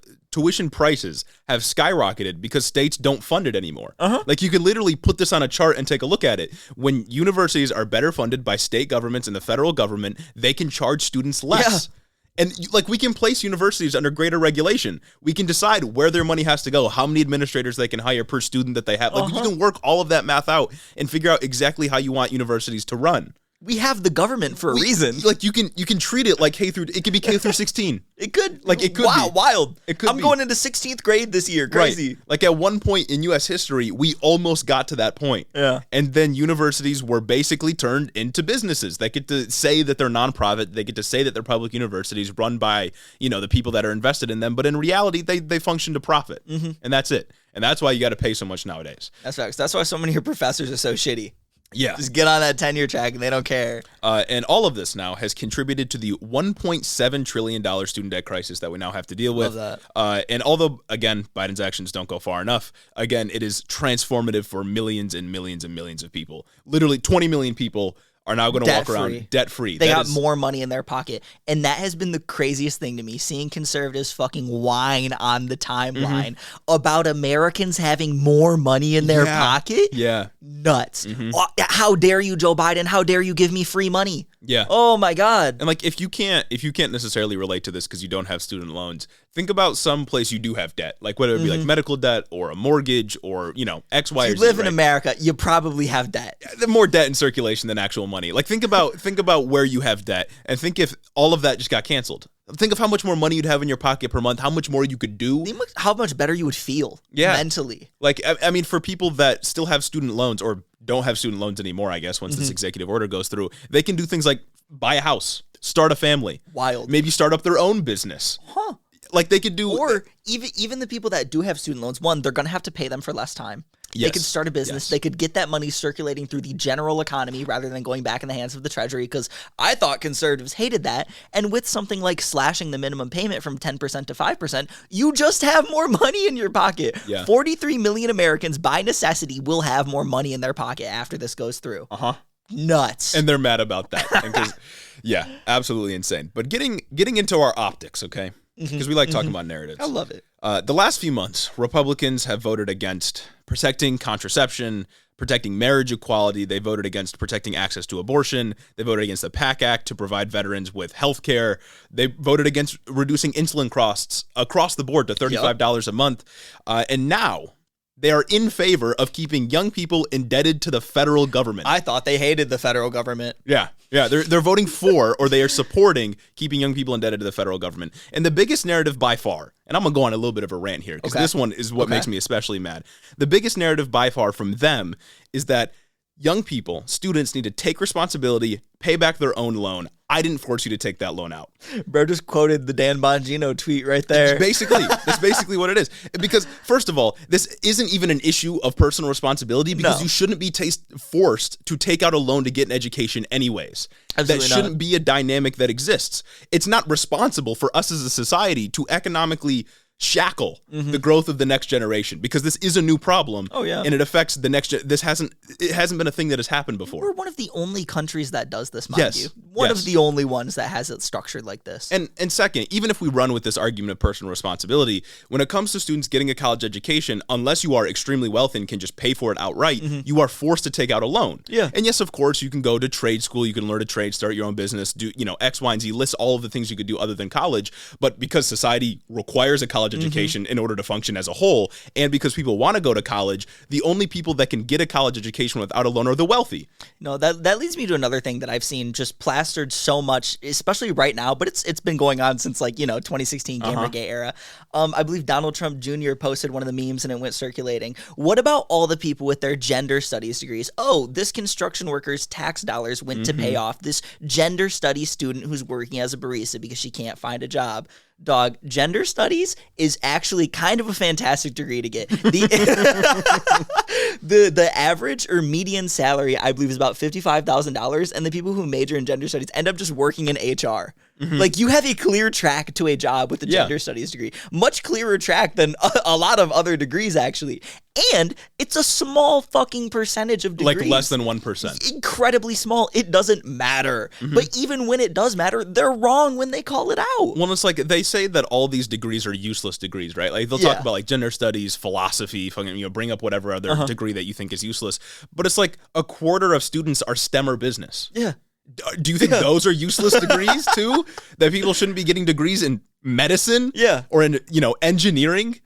skyrocketed because states don't fund it anymore. Like you could literally put this on a chart and take a look at it. When universities are better funded by state governments and the federal government, they can charge students less. Yeah. And like we can place universities under greater regulation. We can decide where their money has to go, how many administrators they can hire per student that they have. Like you can work all of that math out and figure out exactly how you want universities to run. We have the government for a reason. Like you can treat it like it could be K through 16. It could. Like it could wow, be. wild. It could I'm be. going into 16th grade this year. Crazy. Right. Like at one point in US history, we almost got to that point. Yeah. And then universities were basically turned into businesses. They get to say that they're nonprofit. They get to say that they're public universities run by, the people that are invested in them. But in reality, they function to profit. And that's it. And that's why you got to pay so much nowadays. That's facts. That's why so many of your professors are so shitty. Yeah. Just get on that tenure track and they don't care. And all of this now has contributed to the $1.7 trillion student debt crisis that we now have to deal with. Love that. And although, again, Biden's actions don't go far enough, again, it is transformative for millions and millions and millions of people. Literally 20 million people are now going to walk around debt-free. They got more money in their pocket. And that has been the craziest thing to me, seeing conservatives fucking whine on the timeline about Americans having more money in their pocket. Yeah. Nuts. How dare you, Joe Biden? How dare you give me free money? Yeah. Oh my God. And like if you can't necessarily relate to this because you don't have student loans, think about some place you do have debt. Like whether it be like medical debt or a mortgage or, X, Y, or Z. If you live in America, you probably have debt. More debt in circulation than actual money. Like think about where you have debt and think if all of that just got canceled. Think of how much more money you'd have in your pocket per month, how much more you could do. How much better you would feel mentally. Like, I mean, for people that still have student loans or don't have student loans anymore, I guess, once this executive order goes through, they can do things like buy a house, start a family. Wild. Maybe start up their own business. Like they could do. Or even the people that do have student loans, one, they're going to have to pay them for less time. They could start a business. They could get that money circulating through the general economy rather than going back in the hands of the Treasury, because I thought conservatives hated that. And with something like slashing the minimum payment from 10% to 5%, you just have more money in your pocket. Yeah. 43 million Americans, by necessity, will have more money in their pocket after this goes through. Nuts. And they're mad about that. Yeah, absolutely insane. But getting into our optics, okay? Because we like talking about narratives. I love it. The last few months, Republicans have voted against protecting contraception, protecting marriage equality. They voted against protecting access to abortion. They voted against the PAC Act to provide veterans with health care. They voted against reducing insulin costs across the board to $35 a month. And now they are in favor of keeping young people indebted to the federal government. I thought they hated the federal government. Yeah. They're voting for, or they are supporting keeping young people indebted to the federal government. And the biggest narrative by far, and I'm going to go on a little bit of a rant here, because this one is what makes me especially mad. The biggest narrative by far from them is that young people, students, need to take responsibility, pay back their own loan. I didn't force you to take that loan out. Bro just quoted the Dan Bongino tweet right there. That's basically what it is. Because, first of all, this isn't even an issue of personal responsibility, because you shouldn't be forced to take out a loan to get an education anyways. Absolutely that shouldn't be a dynamic that exists. It's not responsible for us as a society to economically shackle the growth of the next generation, because this is a new problem. And it affects the next it hasn't been a thing that has happened before. We're one of the only countries that does this, mind you. One of the only ones that has it structured like this. And second, even if we run with this argument of personal responsibility, when it comes to students getting a college education, unless you are extremely wealthy and can just pay for it outright, you are forced to take out a loan. And yes, of course, you can go to trade school, you can learn a trade, start your own business, do X, Y, and Z, list all of the things you could do other than college. But because society requires a college college education in order to function as a whole. And because people want to go to college, the only people that can get a college education without a loan are the wealthy. No, that leads me to another thing that I've seen just plastered so much, especially right now, but it's been going on since 2016 Gamergate era. I believe Donald Trump Jr. posted one of the memes and it went circulating. What about all the people with their gender studies degrees? Oh, this construction worker's tax dollars went to pay off this gender studies student who's working as a barista because she can't find a job. Dog, gender studies is actually kind of a fantastic degree to get. The average or median salary, I believe, is about $55,000, and the people who major in gender studies end up just working in HR. Like, you have a clear track to a job with a gender studies degree. Much clearer track than a lot of other degrees, actually. And it's a small fucking percentage of degrees. Like less than 1%. Incredibly small. It doesn't matter. But even when it does matter, they're wrong when they call it out. Well, it's like they say that all these degrees are useless degrees, right? Like they'll talk about like gender studies, philosophy, fucking, bring up whatever other degree that you think is useless. But it's like a quarter of students are STEM or business. Yeah. Do you think those are useless degrees too? That people shouldn't be getting degrees in medicine? Yeah. Or in, engineering?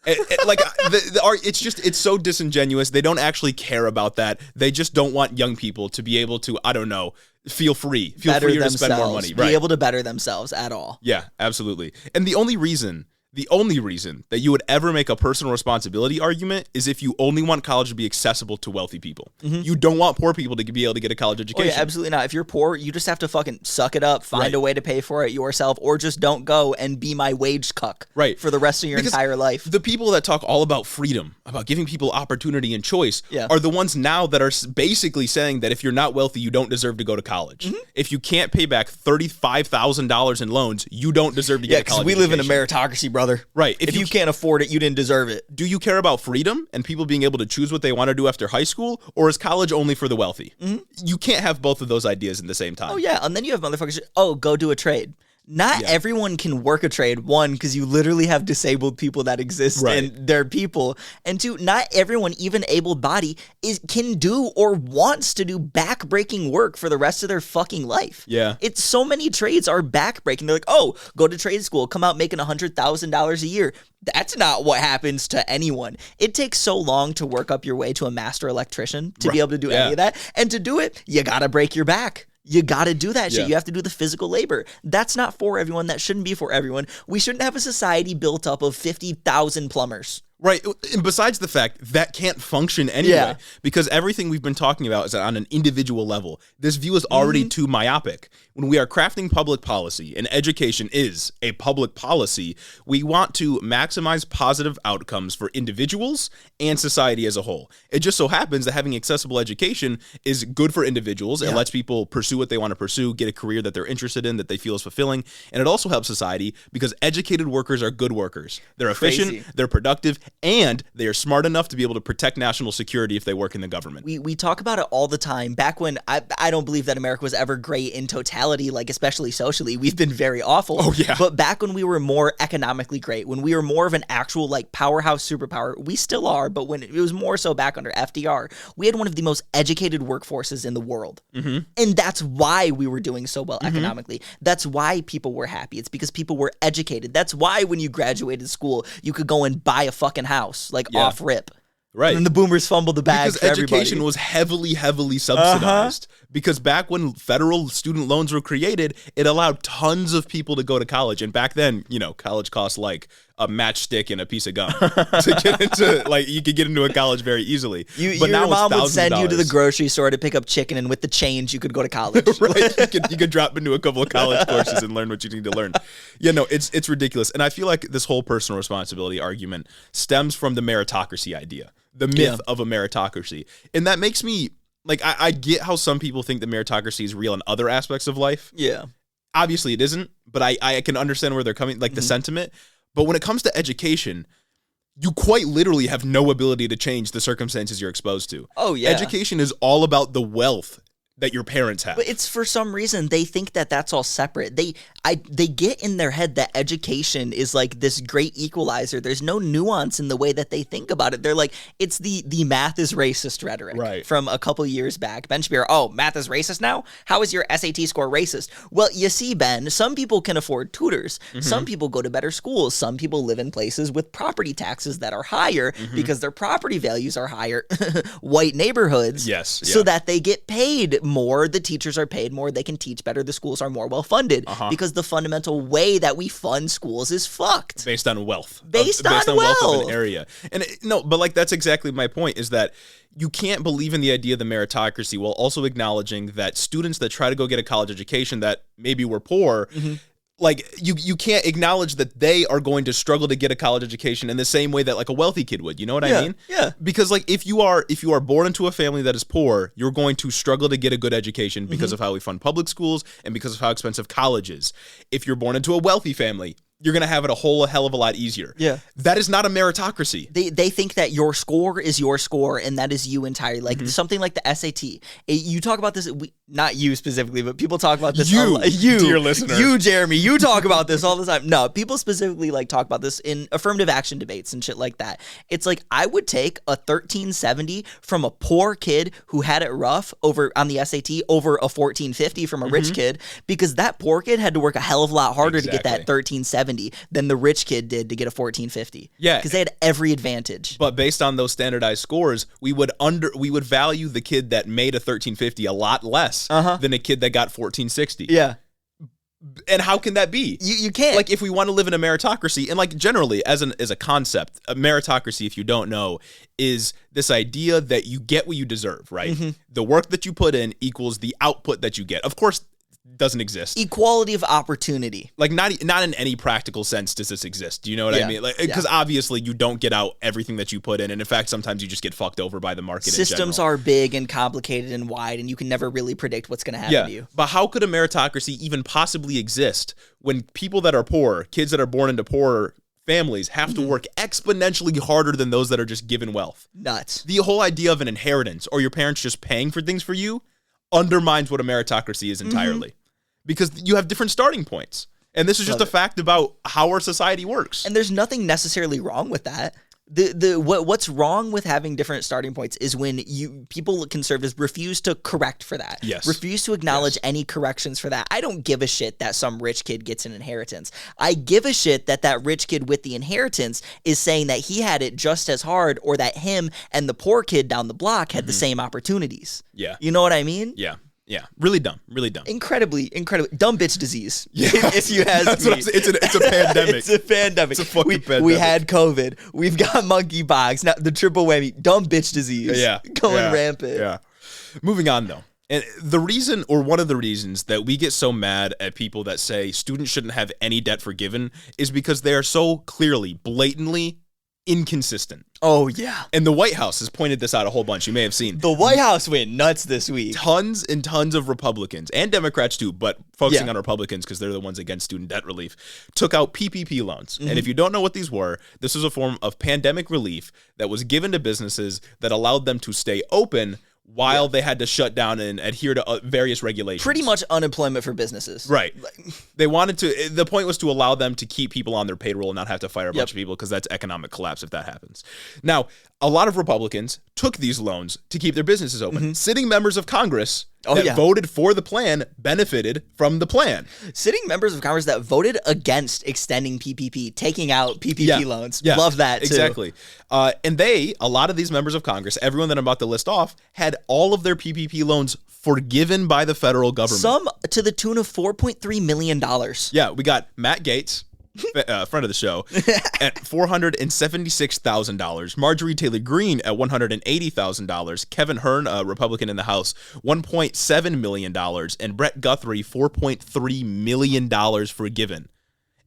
It's so disingenuous. They don't actually care about that. They just don't want young people to be able to, I don't know, feel free to spend more money. Be able to better themselves at all. Yeah, absolutely. And the only reason that you would ever make a personal responsibility argument is if you only want college to be accessible to wealthy people. You don't want poor people to be able to get a college education. Oh, yeah, absolutely not. If you're poor, you just have to fucking suck it up, find a way to pay for it yourself, or just don't go and be my wage cuck for the rest of your entire life. The people that talk all about freedom, about giving people opportunity and choice, are the ones now that are basically saying that if you're not wealthy, you don't deserve to go to college. If you can't pay back $35,000 in loans, you don't deserve to get a college education. Yeah, because we live in a meritocracy, brother. Right. If you can't afford it, you didn't deserve it. Do you care about freedom and people being able to choose what they want to do after high school, or is college only for the wealthy? You can't have both of those ideas at the same time. Oh, yeah. And then you have motherfuckers, go do a trade. Not everyone can work a trade, one, because you literally have disabled people that exist and they're people. And two, not everyone, even able-bodied, can do or wants to do back-breaking work for the rest of their fucking life. Yeah. It's so many trades are back-breaking. They're like, go to trade school, come out making $100,000 a year. That's not what happens to anyone. It takes so long to work up your way to a master electrician to be able to do any of that. And to do it, you got to break your back. You got to do that shit. You have to do the physical labor. That's not for everyone. That shouldn't be for everyone. We shouldn't have a society built up of 50,000 plumbers. Right. And besides the fact that can't function anyway, because everything we've been talking about is on an individual level. This view is already too myopic. When we are crafting public policy, and education is a public policy, we want to maximize positive outcomes for individuals and society as a whole. It just so happens that having accessible education is good for individuals. It lets people pursue what they want to pursue, get a career that they're interested in, that they feel is fulfilling. And it also helps society because educated workers are good workers. They're efficient, they're productive, and they are smart enough to be able to protect national security if they work in the government. We talk about it all the time. Back when I don't believe that America was ever great in totality, like especially socially. We've been very awful. Oh, yeah. But back when we were more economically great, when we were more of an actual like powerhouse superpower, we still are, but when it was more so back under FDR, we had one of the most educated workforces in the world. And that's why we were doing so well economically. That's why people were happy. It's because people were educated. That's why when you graduated school, you could go and buy a fucking house, like off rip. Right. And the boomers fumbled the bag because for everybody. Education was heavily subsidized. Because back when federal student loans were created, it allowed tons of people to go to college. And back then, college cost like a matchstick and a piece of gum to get into, like, you could get into a college very easily. But now your mom would send you to the grocery store to pick up chicken, and with the change, you could go to college. Right. You could drop into a couple of college courses and learn what you need to learn. It's ridiculous. And I feel like this whole personal responsibility argument stems from the meritocracy idea, the myth of a meritocracy. And that makes me, like, I get how some people think that meritocracy is real in other aspects of life. Yeah. Obviously it isn't, but I can understand where they're coming, like the sentiment. But when it comes to education, you quite literally have no ability to change the circumstances you're exposed to. Oh, yeah. Education is all about the wealth that your parents have. But it's for some reason they think that that's all separate. They get in their head that education is like this great equalizer. There's no nuance in the way that they think about it. They're like, it's the math is racist rhetoric from a couple years back. Ben Shapiro, oh, math is racist now? How is your SAT score racist? Well, you see, Ben, some people can afford tutors. Some people go to better schools. Some people live in places with property taxes that are higher because their property values are higher. White neighborhoods. Yes. So that they get paid more, the teachers are paid more, they can teach better, the schools are more well funded because the fundamental way that we fund schools is fucked. Based on wealth. Based on wealth of an area. And no, but like that's exactly my point, is that you can't believe in the idea of the meritocracy while also acknowledging that students that try to go get a college education that maybe were poor, like you can't acknowledge that they are going to struggle to get a college education in the same way that like a wealthy kid would. You know what I mean? Yeah. Because like if you are born into a family that is poor, you're going to struggle to get a good education because of how we fund public schools and because of how expensive college is. If you're born into a wealthy family, you're going to have it a hell of a lot easier. Yeah. That is not a meritocracy. They think that your score is your score and that is you entirely. Like something like the SAT. You talk about this, not you specifically, but people talk about this. You, dear listener. You, Jeremy, you talk about this all the time. No, people specifically like talk about this in affirmative action debates and shit like that. It's like, I would take a 1370 from a poor kid who had it rough over on the SAT over a 1450 from a rich kid, because that poor kid had to work a hell of a lot harder to get that 1370 than the rich kid did to get a 1450. Yeah. Because they had every advantage. But based on those standardized scores, we would value the kid that made a 1350 a lot less than a kid that got 1460. Yeah. And how can that be? You can't. Like, if we want to live in a meritocracy, and like generally as a concept, a meritocracy, if you don't know, is this idea that you get what you deserve, right? The work that you put in equals the output that you get. Of course, doesn't exist. Equality of opportunity. Like not in any practical sense does this exist. Do you know what I mean? Like, because obviously you don't get out everything that you put in, and in fact sometimes you just get fucked over by the market. Systems are big and complicated and wide, and you can never really predict what's going to happen to you. But how could a meritocracy even possibly exist when people that are poor, kids that are born into poorer families, have to work exponentially harder than those that are just given wealth? Nuts. The whole idea of an inheritance or your parents just paying for things for you undermines what a meritocracy is entirely. Because you have different starting points. And this is just a fact about how our society works. And there's nothing necessarily wrong with that. What's wrong with having different starting points is when people conservatives refuse to correct for that. Yes. Refuse to acknowledge any corrections for that. I don't give a shit that some rich kid gets an inheritance. I give a shit that rich kid with the inheritance is saying that he had it just as hard, or that him and the poor kid down the block had the same opportunities. Yeah. You know what I mean? Yeah. Yeah, really dumb, really dumb. Incredibly dumb bitch disease. Yeah. If you ask me. It's a pandemic. It's a pandemic. It's a fucking pandemic. We had COVID. We've got monkeypox. Now the triple whammy. Dumb bitch disease. Yeah. Going rampant. Yeah. Moving on though. And the reason, or one of the reasons that we get so mad at people that say students shouldn't have any debt forgiven is because they are so clearly, blatantly inconsistent. Oh, yeah. And the White House has pointed this out a whole bunch. You may have seen. The White House went nuts this week. Tons and tons of Republicans and Democrats too, but focusing on Republicans because they're the ones against student debt relief, took out PPP loans. And if you don't know what these were, this was a form of pandemic relief that was given to businesses that allowed them to stay open while they had to shut down and adhere to various regulations. Pretty much unemployment for businesses. Right. They wanted to, the point was to allow them to keep people on their payroll and not have to fire a bunch of people, because that's economic collapse if that happens. Now, a lot of Republicans took these loans to keep their businesses open. Sitting members of Congress that voted for the plan benefited from the plan. Sitting members of Congress that voted against extending PPP, taking out PPP loans. Love that, too. Exactly. And a lot of these members of Congress, everyone that I'm about to list off, had all of their PPP loans forgiven by the federal government. Some to the tune of $4.3 million. Yeah, we got Matt Gaetz, friend of the show, at $476,000. Marjorie Taylor Greene at $180,000. Kevin Hern, a Republican in the House, $1.7 million. And Brett Guthrie, $4.3 million forgiven.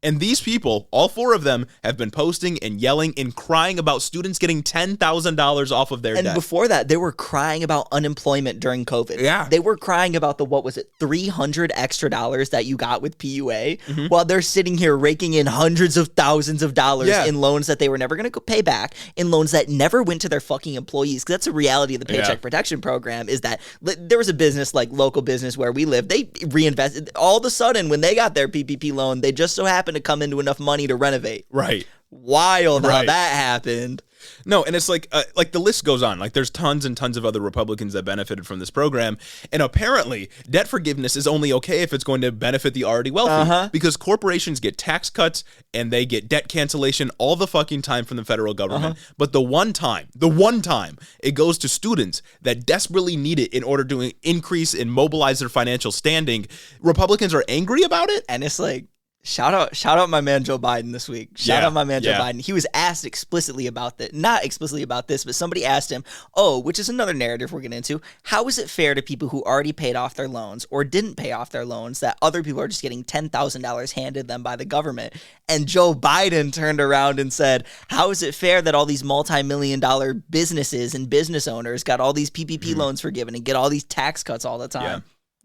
And these people, all 4 of them, have been posting and yelling and crying about students getting $10,000 off of their debt. And before that, they were crying about unemployment during COVID. Yeah. They were crying about the, what was it, $300 extra that you got with PUA, while they're sitting here raking in hundreds of thousands of dollars in loans that they were never going to pay back, in loans that never went to their fucking employees. 'Cause that's a reality of the Paycheck Protection Program, is that there was a business, like local business where we live, they reinvested. All of a sudden, when they got their PPP loan, they just so happened to come into enough money to renovate. Right. Wild how that happened. No, and it's like the list goes on. Like, there's tons and tons of other Republicans that benefited from this program, and apparently debt forgiveness is only okay if it's going to benefit the already wealthy, because corporations get tax cuts and they get debt cancellation all the fucking time from the federal government. But the one time it goes to students that desperately need it in order to increase and mobilize their financial standing, Republicans are angry about it. And it's like, shout out my man Joe Biden this week. Shout out my man Joe Biden. He was asked explicitly about that. Not explicitly about this, but somebody asked him, which is another narrative we're getting into. How is it fair to people who already paid off their loans or didn't pay off their loans that other people are just getting $10,000 handed them by the government? And Joe Biden turned around and said, how is it fair that all these multi-million-dollar businesses and business owners got all these PPP loans forgiven and get all these tax cuts all the time? Yeah.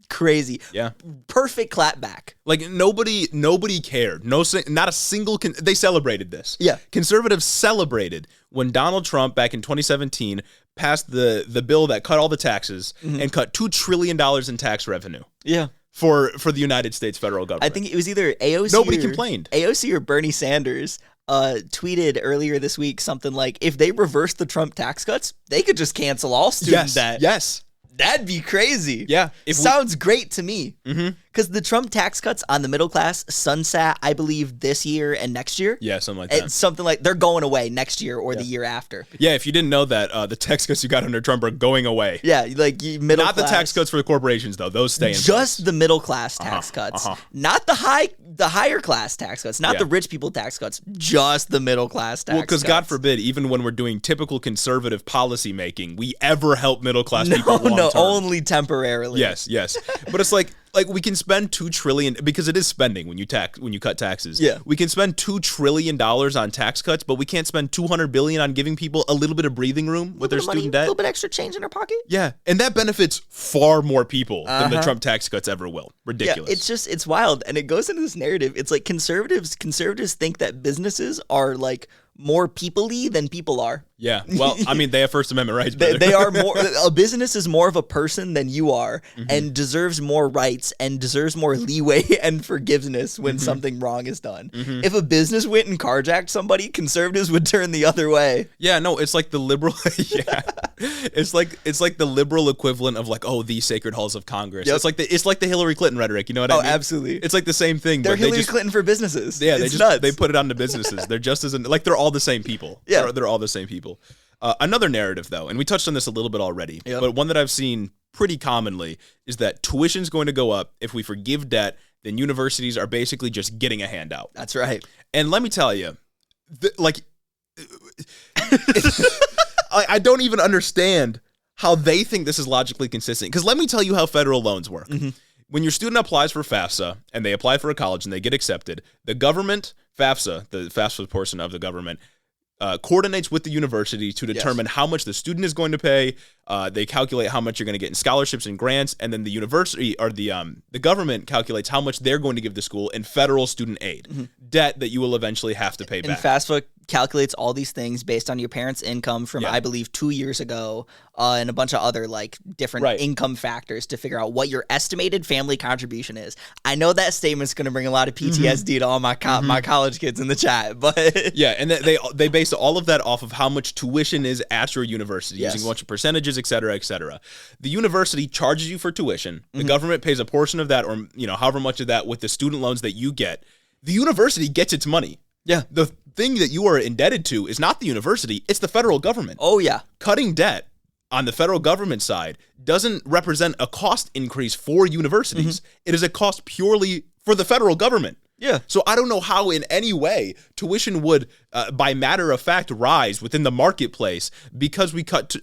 Crazy. Yeah. Perfect clapback. Like, nobody cared. Not a single they celebrated this. Yeah. Conservatives celebrated when Donald Trump back in 2017 passed the bill that cut all the taxes and cut $2 trillion in tax revenue. Yeah. For the United States federal government. I think it was either AOC Nobody complained. AOC or Bernie Sanders tweeted earlier this week something like, if they reverse the Trump tax cuts, they could just cancel all student debt. Yes. That'd be crazy. Yeah. Sounds great to me. Because the Trump tax cuts on the middle class sunset, I believe, this year and next year. Yeah, something like that. It's something like they're going away next year or the year after. Yeah, if you didn't know that, the tax cuts you got under Trump are going away. Yeah, like middle Not class. the tax cuts for the corporations, though. Those stay in Just place. the middle class tax cuts. Not the higher class tax cuts. Not the rich people tax cuts. Just the middle class tax cuts. Well, because God forbid, even when we're doing typical conservative policy making, we ever help middle class people long term. Only temporarily. Yes. But it's like we can spend $2 trillion, because it is spending when you cut taxes. Yeah. We can spend $2 trillion on tax cuts, but we can't spend $200 billion on giving people a little bit of breathing room with their student debt. A little bit extra change in their pocket. Yeah, and that benefits far more people than the Trump tax cuts ever will. Ridiculous. Yeah, it's wild, and it goes into this narrative. It's like conservatives think that businesses are like more people-y than people are. Yeah. Well, I mean, they have First Amendment rights. They are more. A business is more of a person than you are, and deserves more rights and deserves more leeway and forgiveness when something wrong is done. If a business went and carjacked somebody, conservatives would turn the other way. Yeah. No, it's like the liberal. Yeah. It's like the liberal equivalent of like, these sacred halls of Congress. Yep. It's like the Hillary Clinton rhetoric. You know what I mean? Oh, absolutely. It's like the same thing. They're Hillary Clinton for businesses. Yeah. Nuts. They put it on to businesses. They're just as like they're all the same people. Yeah. They're all the same people. Another narrative, though, and we touched on this a little bit already, but one that I've seen pretty commonly is that tuition's going to go up. If we forgive debt, then universities are basically just getting a handout. That's right. And let me tell you, I don't even understand how they think this is logically consistent. Because let me tell you how federal loans work. When your student applies for FAFSA and they apply for a college and they get accepted, the government, FAFSA, the FAFSA portion of the government, coordinates with the university to determine how much the student is going to pay. They calculate how much you're going to get in scholarships and grants, and then the university or the government calculates how much they're going to give the school in federal student aid, debt that you will eventually have to pay back. And FAFSA calculates all these things based on your parents' income from, I believe, 2 years ago, and a bunch of other like different income factors to figure out what your estimated family contribution is. I know that statement's going to bring a lot of PTSD to all my college kids in the chat, but yeah, and they base all of that off of how much tuition is at your university using a bunch of percentages, et cetera, et cetera. The university charges you for tuition. The government pays a portion of that, or however much of that, with the student loans that you get. The university gets its money. Yeah. The thing that you are indebted to is not the university, it's the federal government. Oh, yeah. Cutting debt on the federal government side doesn't represent a cost increase for universities. It is a cost purely for the federal government. Yeah. So I don't know how in any way tuition would, by matter of fact, rise within the marketplace because we cut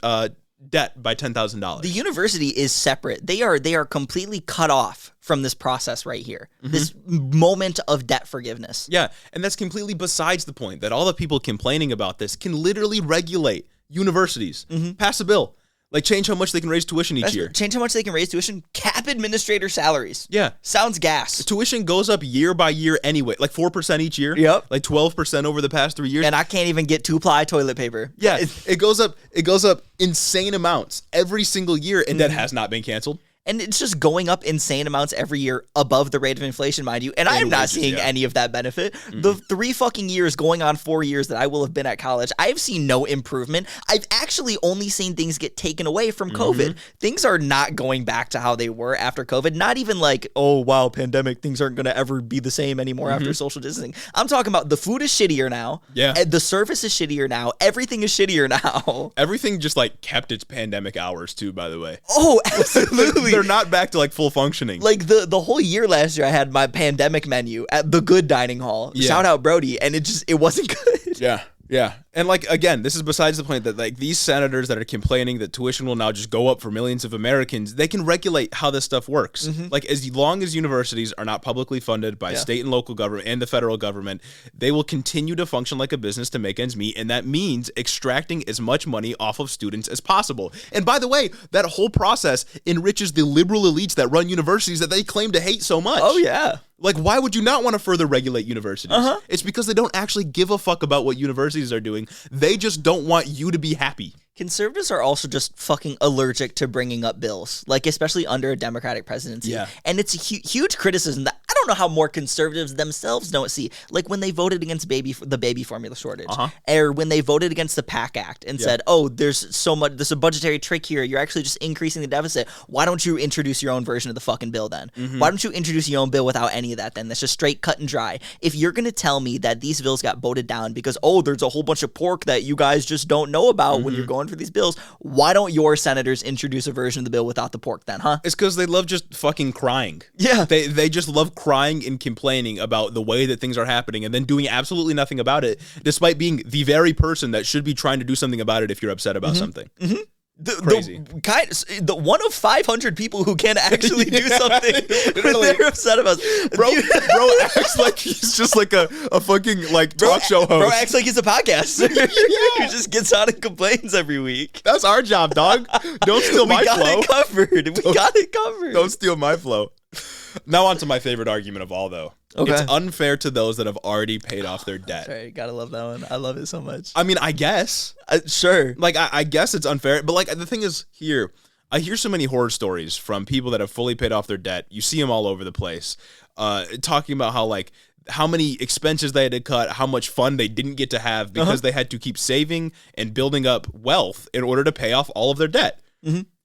debt by $10,000. The university is separate. They are completely cut off from this process right here. This moment of debt forgiveness. Yeah, and that's completely besides the point that all the people complaining about this can literally regulate universities. Pass a bill. Like, change how much they can raise tuition each year. Change how much they can raise tuition. Cap administrator salaries. Yeah. Sounds gas. Tuition goes up year by year anyway, like 4% each year. Yep. Like 12% over the past 3 years. And I can't even get 2-ply toilet paper. Yeah, it goes up insane amounts every single year, and that has not been canceled. And it's just going up insane amounts every year above the rate of inflation, mind you. And I am not seeing any of that benefit. The 3 fucking years going on 4 years that I will have been at college, I've seen no improvement. I've actually only seen things get taken away from COVID. Things are not going back to how they were after COVID. Not even like, oh, wow, pandemic, things aren't going to ever be the same anymore after social distancing. I'm talking about the food is shittier now. Yeah. The service is shittier now. Everything is shittier now. Everything just like kept its pandemic hours too, by the way. Oh, absolutely. They're not back to like full functioning. Like the whole year last year, I had my pandemic menu at the Good Dining Hall. Yeah. Shout out Brody, and it wasn't good. Yeah. And like, again, this is besides the point that like these senators that are complaining that tuition will now just go up for millions of Americans, they can regulate how this stuff works. Like, as long as universities are not publicly funded by state and local government and the federal government, they will continue to function like a business to make ends meet. And that means extracting as much money off of students as possible. And by the way, that whole process enriches the liberal elites that run universities that they claim to hate so much. Oh, yeah. Like, why would you not want to further regulate universities? It's because they don't actually give a fuck about what universities are doing. They just don't want you to be happy. Conservatives are also just fucking allergic to bringing up bills, like especially under a Democratic presidency. Yeah. And it's a huge criticism that I don't know how more conservatives themselves don't see. Like when they voted against the baby formula shortage, or when they voted against the PAC Act and said, oh, there's a budgetary trick here. You're actually just increasing the deficit. Why don't you introduce your own version of the fucking bill then? Why don't you introduce your own bill without any of that then? That's just straight cut and dry. If you're going to tell me that these bills got voted down because, oh, there's a whole bunch of pork that you guys just don't know about when you're going for these bills, why don't your senators introduce a version of the bill without the pork then, huh? It's because they love just fucking crying. Yeah. They just love crying and complaining about the way that things are happening and then doing absolutely nothing about it, despite being the very person that should be trying to do something about it if you're upset about something. Crazy. The one of 500 people who can actually do something when they're upset about Bro acts like he's just like a fucking like talk show host. Bro acts like he's a podcaster. He just gets on and complains every week. That's our job, dog. Don't steal my flow. We got it covered. Don't steal my flow. Now on to my favorite argument of all, though. Okay. It's unfair to those that have already paid off their debt. Sorry, gotta love that one. I love it so much. I mean, I guess. Sure. Like, I guess it's unfair. But, like, the thing is, here, I hear so many horror stories from people that have fully paid off their debt. You see them all over the place. Talking about how many expenses they had to cut, how much fun they didn't get to have because they had to keep saving and building up wealth in order to pay off all of their debt.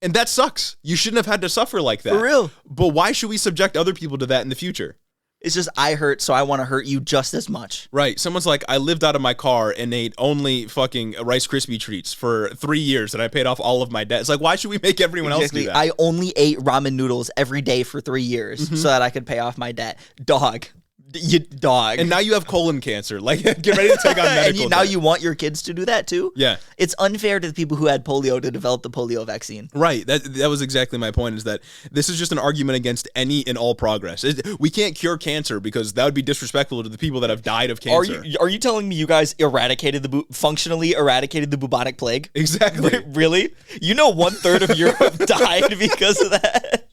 And that sucks. You shouldn't have had to suffer like that. For real. But why should we subject other people to that in the future? It's just I hurt, so I want to hurt you just as much. Right. Someone's like, I lived out of my car and ate only fucking Rice Krispie treats for 3 years and I paid off all of my debt. It's like, why should we make everyone else do that? I only ate ramen noodles every day for 3 years so that I could pay off my debt. Dog. And now you have colon cancer. Like, get ready to take on medical and now you want your kids to do that too? Yeah. It's unfair to the people who had polio to develop the polio vaccine. Right. That was exactly my point, is that this is just an argument against any and all progress. We can't cure cancer because that would be disrespectful to the people that have died of cancer. Are you telling me you guys functionally eradicated the bubonic plague? Exactly. Really? You know 1/3 of Europe died because of that?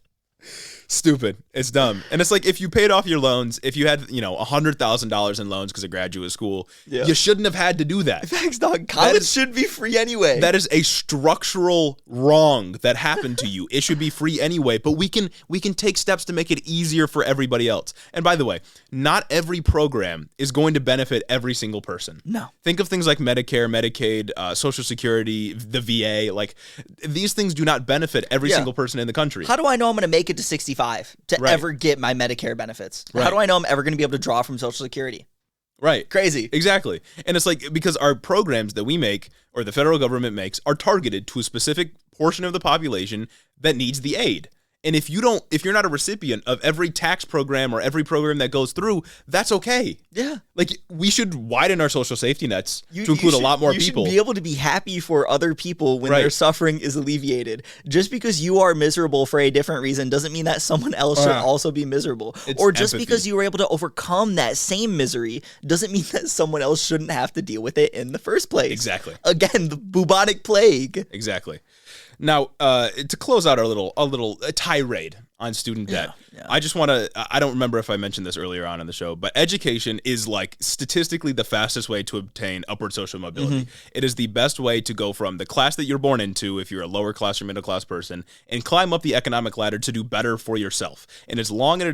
Stupid. It's dumb. And it's like, if you paid off your loans, if you had, $100,000 in loans because of graduate school, you shouldn't have had to do that. Thanks, dog. College should be free anyway. That is a structural wrong that happened to you. It should be free anyway, but we can take steps to make it easier for everybody else. And by the way, not every program is going to benefit every single person. No. Think of things like Medicare, Medicaid, Social Security, the VA. Like, these things do not benefit every single person in the country. How do I know I'm going to make it to 65 to ever get my Medicare benefits? How do I know I'm ever going to be able to draw from Social Security? Right. Crazy. Exactly. And it's like, because our programs that we make, or the federal government makes, are targeted to a specific portion of the population that needs the aid. And if you're not a recipient of every tax program or every program that goes through, that's okay. Yeah. Like, we should widen our social safety nets to include a lot more people. You should be able to be happy for other people when their suffering is alleviated. Just because you are miserable for a different reason doesn't mean that someone else should also be miserable. Or just empathy. because you were able to overcome that same misery doesn't mean that someone else shouldn't have to deal with it in the first place. Exactly. Again, the bubonic plague. Exactly. Now, to close out our little tirade on student debt, I just want to, I don't remember if I mentioned this earlier on in the show, but education is like statistically the fastest way to obtain upward social mobility. It is the best way to go from the class that you're born into, if you're a lower class or middle class person, and climb up the economic ladder to do better for yourself. And as long as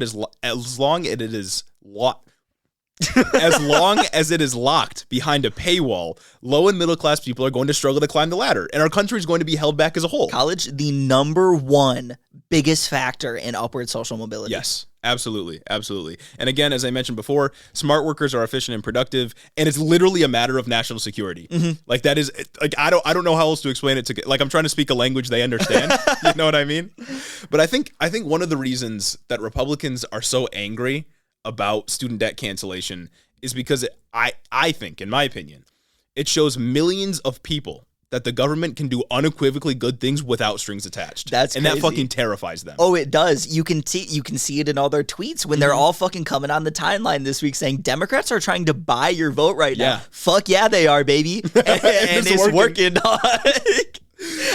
it is locked behind a paywall, low and middle class people are going to struggle to climb the ladder, and our country is going to be held back as a whole. College, the number one biggest factor in upward social mobility. Yes, absolutely, absolutely. And again, as I mentioned before, smart workers are efficient and productive, and it's literally a matter of national security. Like, that is, like, I don't know how else to explain it to, like, I'm trying to speak a language they understand. You know what I mean? But I think one of the reasons that Republicans are so angry about student debt cancellation is because I think, in my opinion, it shows millions of people that the government can do unequivocally good things without strings attached. That's and crazy. That fucking terrifies them. Oh, it does. You can see it in all their tweets when they're all fucking coming on the timeline this week saying Democrats are trying to buy your vote right now. Fuck yeah, they are, baby. And it's working.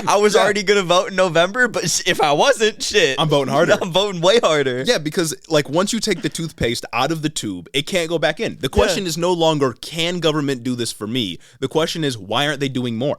I was already going to vote in November, but if I wasn't, shit. I'm voting harder. I'm voting way harder. Yeah, because, like, once you take the toothpaste out of the tube, it can't go back in. The question is no longer, can government do this for me? The question is, why aren't they doing more?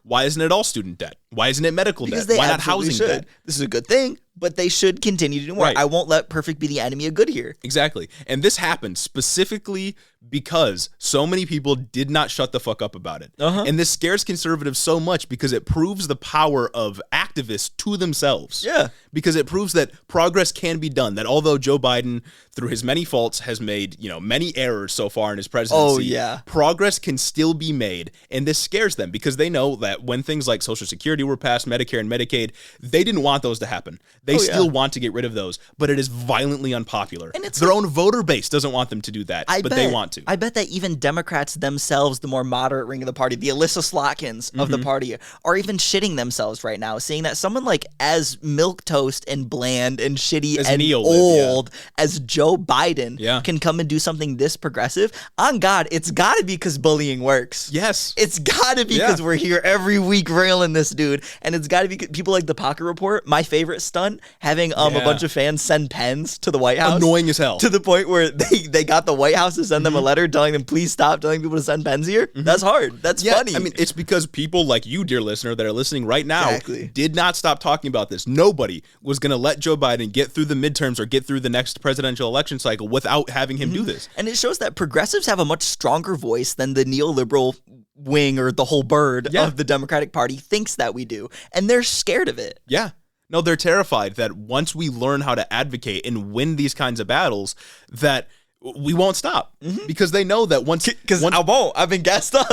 Why isn't it all student debt? Why isn't it medical debt? Why not housing debt? This is a good thing, but they should continue to do more. Right. I won't let perfect be the enemy of good here. Exactly. And this happened specifically because so many people did not shut the fuck up about it. And this scares conservatives so much because it proves the power of activists to themselves. Yeah. Because it proves that progress can be done, that although Joe Biden, through his many faults, has made, many errors so far in his presidency, progress can still be made. And this scares them because they know that when things like Social Security were passed, Medicare and Medicaid, they didn't want those to happen. They still want to get rid of those, but it is violently unpopular. And it's their own voter base doesn't want them to do that, but they want to. I bet that even Democrats themselves, the more moderate ring of the party, the Alyssa Slotkins of the party, are even shitting themselves right now, seeing that someone like as milquetoast and bland and shitty as and old as Joe Biden can come and do something this progressive. On God, it's got to be because bullying works. Yes. It's got to be because we're here every week railing this dude, and it's got to be people like the Pocket Report, my favorite stunt, having a bunch of fans send pens to the White House. Annoying as hell. To the point where they got the White House to send them a letter telling them, please stop telling people to send pens here. That's hard. That's funny. I mean, it's because people like you, dear listener, that are listening right now did not stop talking about this. Nobody was going to let Joe Biden get through the midterms or get through the next presidential election cycle without having him do this. And it shows that progressives have a much stronger voice than the neoliberal wing or the whole bird of the Democratic Party thinks that we do. And they're scared of it. Yeah. No, they're terrified that once we learn how to advocate and win these kinds of battles, that we won't stop because they know that once I won't. I've been gassed up.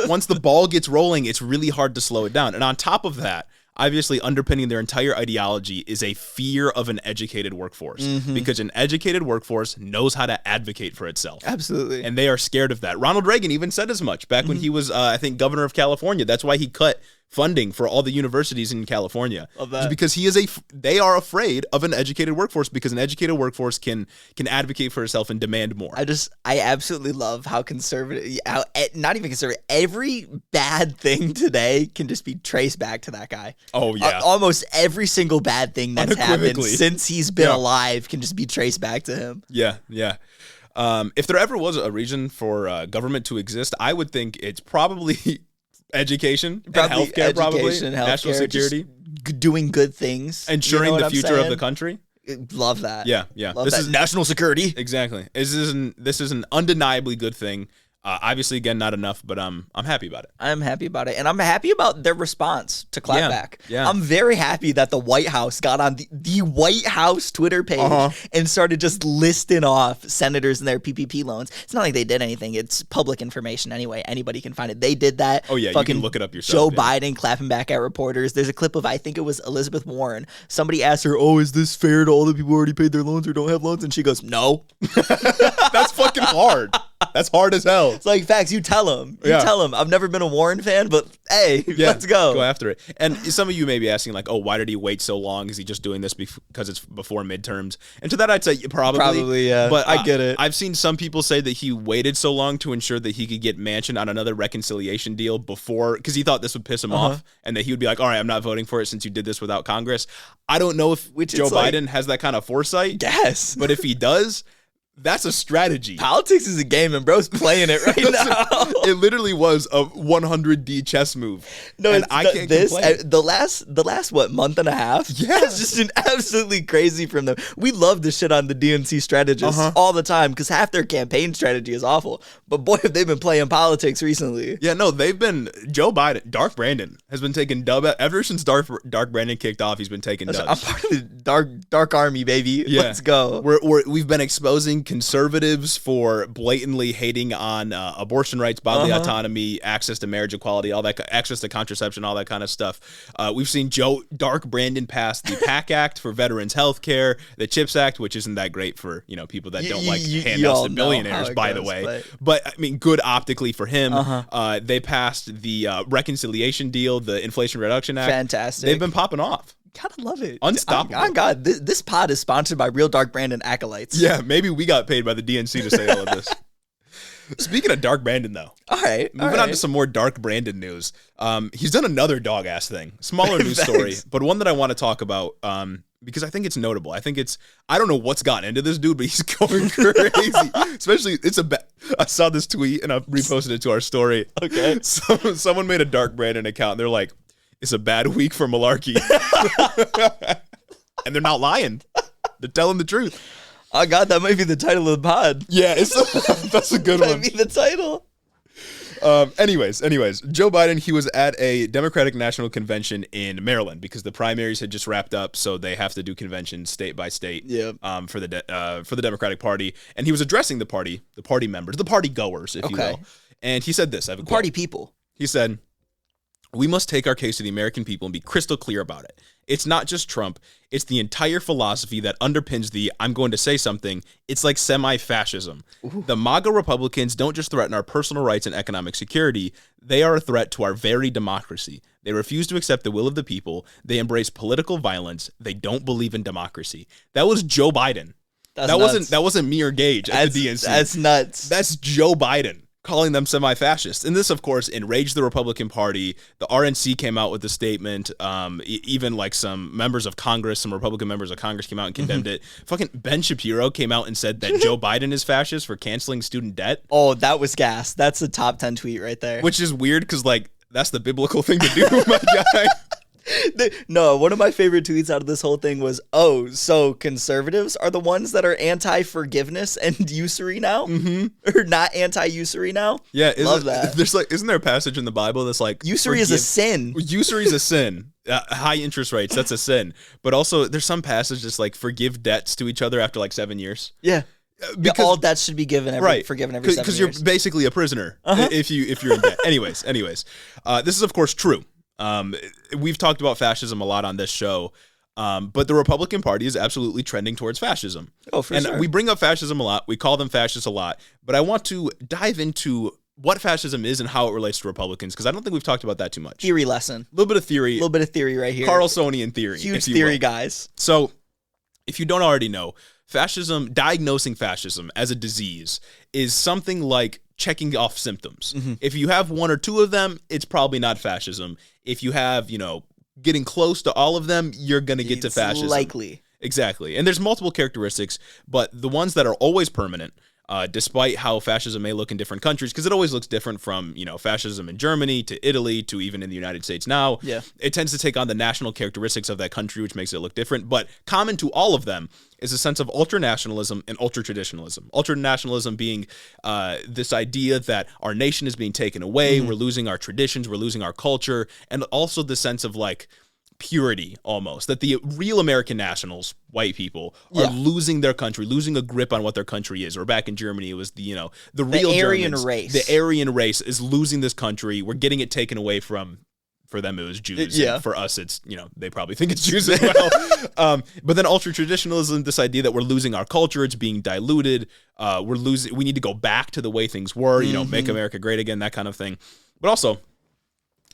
once the ball gets rolling, it's really hard to slow it down. And on top of that, obviously underpinning their entire ideology is a fear of an educated workforce because an educated workforce knows how to advocate for itself. Absolutely. And they are scared of that. Ronald Reagan even said as much back when he was, I think, governor of California. That's why he cut funding for all the universities in California. Love that. Because they are afraid of an educated workforce because an educated workforce can advocate for itself and demand more. I absolutely love how conservative, not even conservative, every bad thing today can just be traced back to that guy. Oh, yeah. Almost every single bad thing that's happened since he's been alive can just be traced back to him. Yeah, yeah. If there ever was a reason for government to exist, I would think it's probably education and healthcare, national security, doing good things, ensuring the future of the country. Love that. Yeah, yeah. This is national security. Exactly. This is an undeniably good thing. Obviously, again, not enough, but I'm happy about it. I'm happy about it. And I'm happy about their response to clapback. Yeah. I'm very happy that the White House got on the White House Twitter page and started just listing off senators and their PPP loans. It's not like they did anything. It's public information anyway. Anybody can find it. They did that. Oh, yeah, you can look it up Joe yourself. Biden clapping back at reporters. There's a clip of, I think it was Elizabeth Warren. Somebody asked her, oh, is this fair to all the people who already paid their loans or don't have loans? And she goes, no. That's fucking hard. That's hard as hell. It's like, facts, you tell them. Tell them. I've never been a Warren fan, but hey, let's go. Go after it. And some of you may be asking, like, oh, why did he wait so long? Is he just doing this because it's before midterms? And to that, I'd say probably. Probably, yeah. But I get it. I've seen some people say that he waited so long to ensure that he could get Manchin on another reconciliation deal before, because he thought this would piss him off, and that he would be like, all right, I'm not voting for it since you did this without Congress. I don't know if Joe Biden has that kind of foresight. Yes. But if he does, that's a strategy. Politics is a game, and bro's playing it right now. It literally was a 100D chess move. No, and I can't complain. The last what, month and a half? Yeah. It's just been absolutely crazy from them. We love to shit on the DNC strategists all the time because half their campaign strategy is awful. But boy, have they been playing politics recently. Yeah, no, they've been Joe Biden, Dark Brandon has been taking dub ever since Dark Brandon kicked off. He's been taking dubs. I'm part of the dark army, baby. Yeah. Let's go. We've been exposing conservatives for blatantly hating on abortion rights, bodily autonomy, access to marriage equality, all that, access to contraception, all that kind of stuff. We've seen Dark Brandon pass the PAC Act for veterans health care, the CHIPS Act, which isn't that great for people that don't like handouts to billionaires, by the way. But I mean, good optically for him. They passed the reconciliation deal, the Inflation Reduction Act. Fantastic. They've been popping off. Gotta love it. Unstoppable. Oh, God, this pod is sponsored by Real Dark Brandon acolytes. Yeah, maybe we got paid by the DNC to say all of this. Speaking of Dark Brandon, though. All right. Moving on to some more Dark Brandon news. He's done another dog-ass thing. Smaller news story, but one that I want to talk about because I think it's notable. I don't know what's gotten into this dude, but he's going crazy. Especially, I saw this tweet and I reposted it to our story. Okay. Someone made a Dark Brandon account and they're like, it's a bad week for Malarkey. And they're not lying. They're telling the truth. Oh, God, that might be the title of the pod. Yeah, that's a good one. Might be the title. Anyways, Joe Biden, he was at a Democratic National Convention in Maryland because the primaries had just wrapped up, so they have to do conventions state by state for the Democratic Party. And he was addressing the party members, the party goers, if you will. And he said this, I have a quote. Party people. He said, "We must take our case to the American people and be crystal clear about it. It's not just Trump. It's the entire philosophy that underpins the I'm going to say something. It's like semi-fascism. The MAGA Republicans don't just threaten our personal rights and economic security. They are a threat to our very democracy. They refuse to accept the will of the people. They embrace political violence. They don't believe in democracy." That was Joe Biden. That wasn't me or Gage at the DNC. That's nuts. That's Joe Biden calling them semi-fascist. And this, of course, enraged the Republican Party. The RNC came out with a statement. Even like some members of Congress, some Republican members of Congress came out and condemned it. Fucking Ben Shapiro came out and said that Joe Biden is fascist for canceling student debt. Oh, that was gas. That's a top 10 tweet right there. Which is weird because, like, that's the biblical thing to do, my guy. No, one of my favorite tweets out of this whole thing was, oh, so conservatives are the ones that are anti-forgiveness and usury now? Or not anti-usury now? Yeah. Love that. Isn't there a passage in the Bible that's like... Usury is a sin. Usury is a sin. High interest rates, that's a sin. But also, there's some passage that's like, forgive debts to each other after like 7 years. Yeah. Because all debts should be forgiven every 7 years. Because you're basically a prisoner if you're in debt. Anyways. This is, of course, true. We've talked about fascism a lot on this show, but the Republican Party is absolutely trending towards fascism. Oh, for sure. And we bring up fascism a lot. We call them fascists a lot. But I want to dive into what fascism is and how it relates to Republicans, because I don't think we've talked about that too much. Theory lesson. A little bit of theory. A little bit of theory right here. Carlsonian theory. Huge theory, guys. So, if you don't already know, diagnosing fascism as a disease is something like checking off symptoms. If you have one or two of them, it's probably not fascism. If you have, getting close to all of them, you're going to get to fascism. Likely. Exactly. And there's multiple characteristics, but the ones that are always permanent despite how fascism may look in different countries, because it always looks different from, fascism in Germany to Italy to even in the United States now. Yeah. It tends to take on the national characteristics of that country, which makes it look different. But common to all of them is a sense of ultranationalism and ultra-traditionalism. Ultranationalism being this idea that our nation is being taken away, we're losing our traditions, we're losing our culture, and also the sense of like purity almost, that the real American nationals, white people, are losing their country, losing a grip on what their country is. Or back in Germany, it was the real Aryan Germans, race. The Aryan race is losing this country. We're getting it taken away from. For them, it was Jews. Yeah. And for us, it's, they probably think it's Jews as well. But then ultra-traditionalism, this idea that we're losing our culture, it's being diluted. We need to go back to the way things were, make America great again, that kind of thing. But also,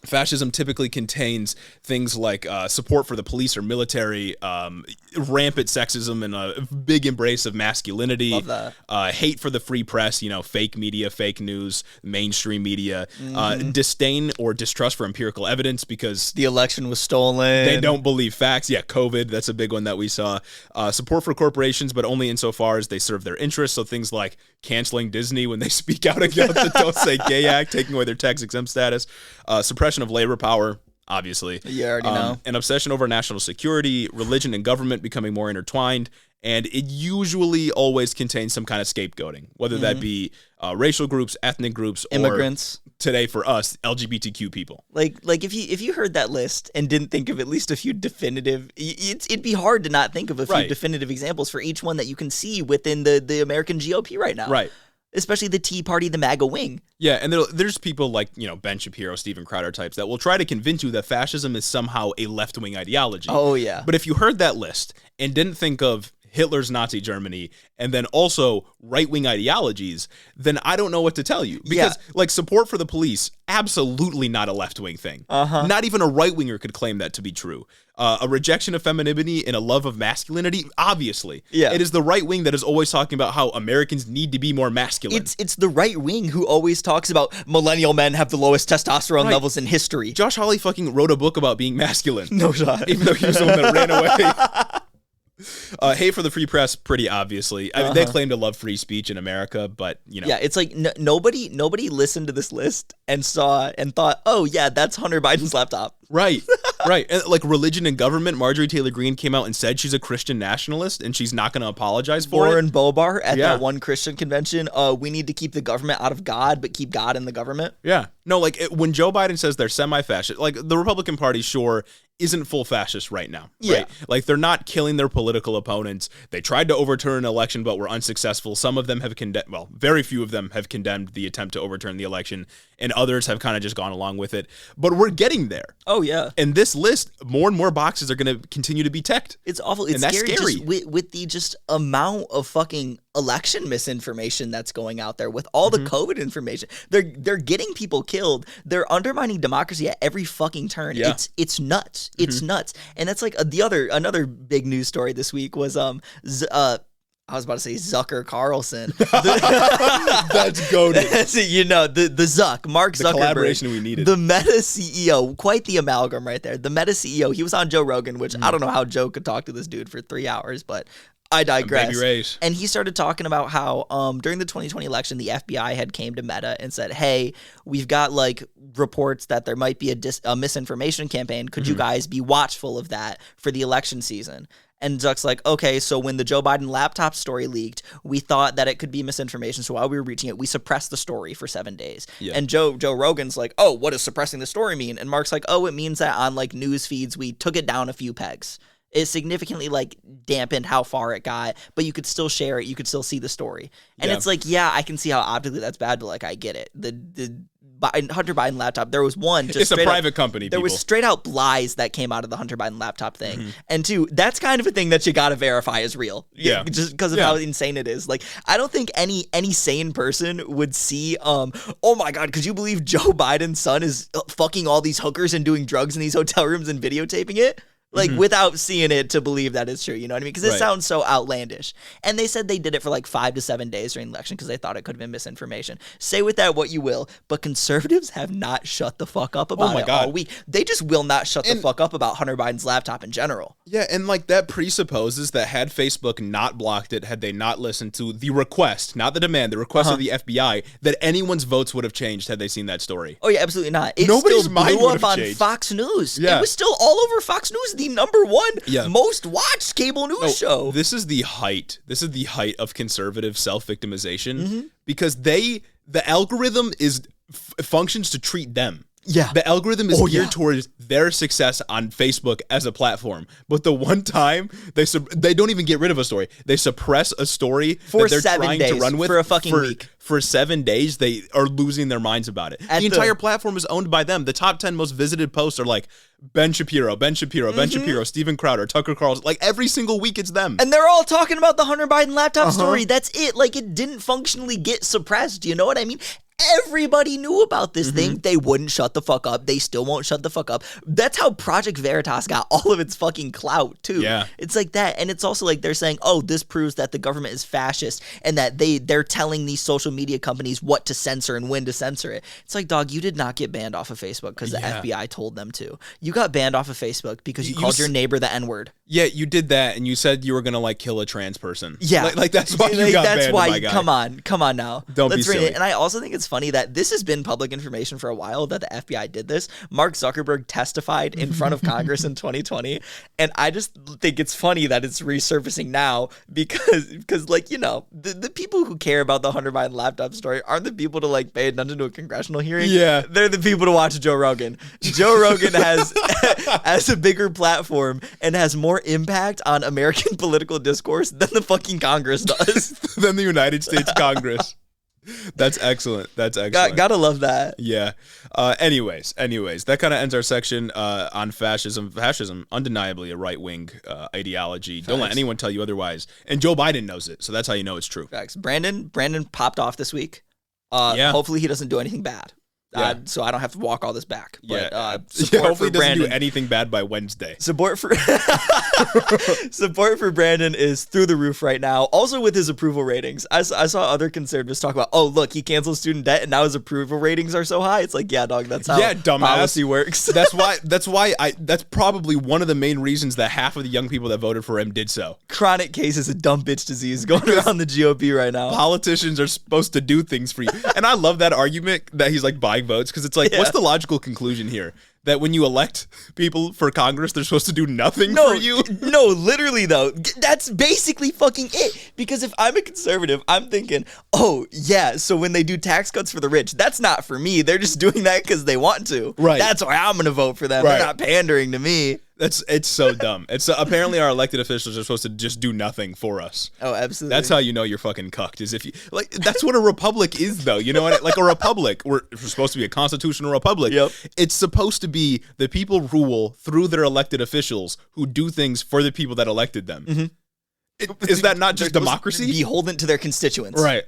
fascism typically contains things like support for the police or military, rampant sexism, and a big embrace of masculinity. Love that. Hate for the free press, fake media, fake news, mainstream media, disdain or distrust for empirical evidence because The election was stolen. they don't believe facts. Yeah, COVID, that's a big one that we saw. Support for corporations, but only insofar as they serve their interests. So things like canceling Disney when they speak out against the Don't Say Gay Act, taking away their tax-exempt status, suppression of labor power, obviously. You already know. An obsession over national security, religion and government becoming more intertwined, and it usually always contains some kind of scapegoating, whether that be racial groups, ethnic groups, Immigrants. or today for us, LGBTQ people. Like if you heard that list and didn't think of at least a few definitive, it'd be hard to not think of a few definitive examples for each one that you can see within the American GOP right now. Right. Especially the Tea Party, the MAGA wing. Yeah, and there's people like, Ben Shapiro, Steven Crowder types that will try to convince you that fascism is somehow a left-wing ideology. Oh, yeah. But if you heard that list and didn't think of Hitler's Nazi Germany and then also right-wing ideologies, then I don't know what to tell you. Because, support for the police, absolutely not a left-wing thing. Not even a right-winger could claim that to be true. A rejection of femininity and a love of masculinity, obviously. Yeah. It is the right wing that is always talking about how Americans need to be more masculine. It's the right wing who always talks about millennial men have the lowest testosterone levels in history. Josh Hawley fucking wrote a book about being masculine. No shot. Even though he was the one that ran away. Hate for the free press, pretty obviously. I mean, they claim to love free speech in America, but Yeah, it's like nobody listened to this list and saw and thought, oh yeah, that's Hunter Biden's laptop. Right. And like religion and government, Marjorie Taylor Greene came out and said she's a Christian nationalist and she's not going to apologize for Lauren it. Bobar at that one Christian convention, we need to keep the government out of God, but keep God in the government. Yeah. No, when Joe Biden says they're semi-fascist, like the Republican Party, sure, isn't full fascist right now. Yeah. Right? Like they're not killing their political opponents. They tried to overturn an election, but were unsuccessful. Some of them have condemned, very few of them have condemned the attempt to overturn the election, and others have kind of just gone along with it. But we're getting there. Oh, yeah. And this list, more and more boxes are going to continue to be ticked. It's awful. It's and that's scary. scary. Just with the just amount of fucking election misinformation that's going out there, with all the COVID information. They're getting people killed. They're undermining democracy at every fucking turn. Yeah. It's nuts. It's nuts. And that's like another big news story this week was I was about to say Zucker Carlson. That's goated. The Zuck, Mark Zuckerberg. The collaboration we needed. The Meta CEO, quite the amalgam right there. The Meta CEO, he was on Joe Rogan, which I don't know how Joe could talk to this dude for 3 hours, but I digress. Baby Rays. And he started talking about how during the 2020 election, the FBI had came to Meta and said, hey, we've got like reports that there might be a misinformation campaign. Could you guys be watchful of that for the election season? And Zuck's like, okay, so when the Joe Biden laptop story leaked, we thought that it could be misinformation. So while we were reaching it, we suppressed the story for 7 days. Yeah. And Joe Rogan's like, oh, what does suppressing the story mean? And Mark's like, oh, it means that on like news feeds, we took it down a few pegs. It significantly like dampened how far it got, but you could still share it. You could still see the story. And it's like, yeah, I can see how optically that's bad, but like, I get it. The Hunter Biden laptop, there was one just it's a private company. There was straight out lies that came out of the Hunter Biden laptop thing. And two, that's kind of a thing that you got to verify is real. Yeah. Just because of how insane it is. Like, I don't think any sane person would see, oh my God, could you believe Joe Biden's son is fucking all these hookers and doing drugs in these hotel rooms and videotaping it? Like, without seeing it to believe that it's true, you know what I mean? Because it sounds so outlandish. And they said they did it for like 5 to 7 days during the election because they thought it could have been misinformation. Say with that what you will, but conservatives have not shut the fuck up about it all week. They just will not shut the fuck up about Hunter Biden's laptop in general. Yeah, and like that presupposes that had Facebook not blocked it, had they not listened to the request, not the demand, the request of the FBI, that anyone's votes would have changed had they seen that story. Oh yeah, absolutely not. It Nobody's still mind blew would up have on changed. Fox News. Yeah. It was still all over Fox News, the number one most watched cable news show. This is the height. This is the height of conservative self-victimization because the algorithm functions to treat them. Yeah. The algorithm is geared towards their success on Facebook as a platform. But the one time they don't even get rid of a story. They suppress a story for that they're 7 trying days, to run with for a fucking week. For 7 days, they are losing their minds about it. The entire platform is owned by them. The top 10 most visited posts are like Ben Shapiro, Ben Shapiro, Ben Shapiro, Steven Crowder, Tucker Carlson. Like every single week it's them. And they're all talking about the Hunter Biden laptop story. That's it. Like it didn't functionally get suppressed. You know what I mean? Everybody knew about this thing. They wouldn't shut the fuck up. They still won't shut the fuck up. That's how Project Veritas got all of its fucking clout, too. Yeah. It's like that. And it's also like they're saying, oh, this proves that the government is fascist and that they're telling these social media companies what to censor and when to censor it. It's like, dog, you did not get banned off of Facebook because the FBI told them to. You got banned off of Facebook because you called your neighbor the N-word. Yeah, you did that, and you said you were gonna like kill a trans person. Yeah, like that's why you got banned. That's why. My guy. Come on now. Don't be silly. And I also think it's funny that this has been public information for a while that the FBI did this. Mark Zuckerberg testified in front of Congress in 2020, and I just think it's funny that it's resurfacing now because like you know the people who care about the Hunter Biden laptop story aren't the people to like pay attention to a congressional hearing. Yeah, they're the people to watch Joe Rogan. Joe Rogan has a bigger platform and has more impact on American political discourse than the fucking Congress does. Than the United States Congress. That's excellent. That's excellent. Gotta love that. Yeah. Anyways, that kind of ends our section on fascism. Fascism, undeniably a right-wing ideology. Facts. Don't let anyone tell you otherwise. And Joe Biden knows it, so that's how you know it's true. Facts. Brandon popped off this week. Hopefully he doesn't do anything bad. So I don't have to walk all this back. But, hopefully he doesn't do anything bad by Wednesday. Support for Brandon is through the roof right now. Also with his approval ratings. I saw other conservatives talk about, oh, look, he canceled student debt and now his approval ratings are so high. It's like, yeah, dog, that's how policy works. That's probably one of the main reasons that half of the young people that voted for him did so. Chronic cases of dumb bitch disease going around the GOP right now. Politicians are supposed to do things for you. And I love that argument that he's like buying votes because it's like, what's the logical conclusion here? That when you elect people for Congress, they're supposed to do nothing for you? No, literally, though. That's basically fucking it. Because if I'm a conservative, I'm thinking, oh, yeah, so when they do tax cuts for the rich, that's not for me. They're just doing that because they want to. Right. That's why I'm going to vote for them. Right. They're not pandering to me. It's so dumb. It's apparently our elected officials are supposed to just do nothing for us. Oh, absolutely. That's how you know you're fucking cucked. Is if you like. That's what a republic is, though. You know what? Like a republic. We're supposed to be a constitutional republic. Yep. It's supposed to be the people rule through their elected officials who do things for the people that elected them. Mm-hmm. Is that not just democracy? Beholden to their constituents. Right.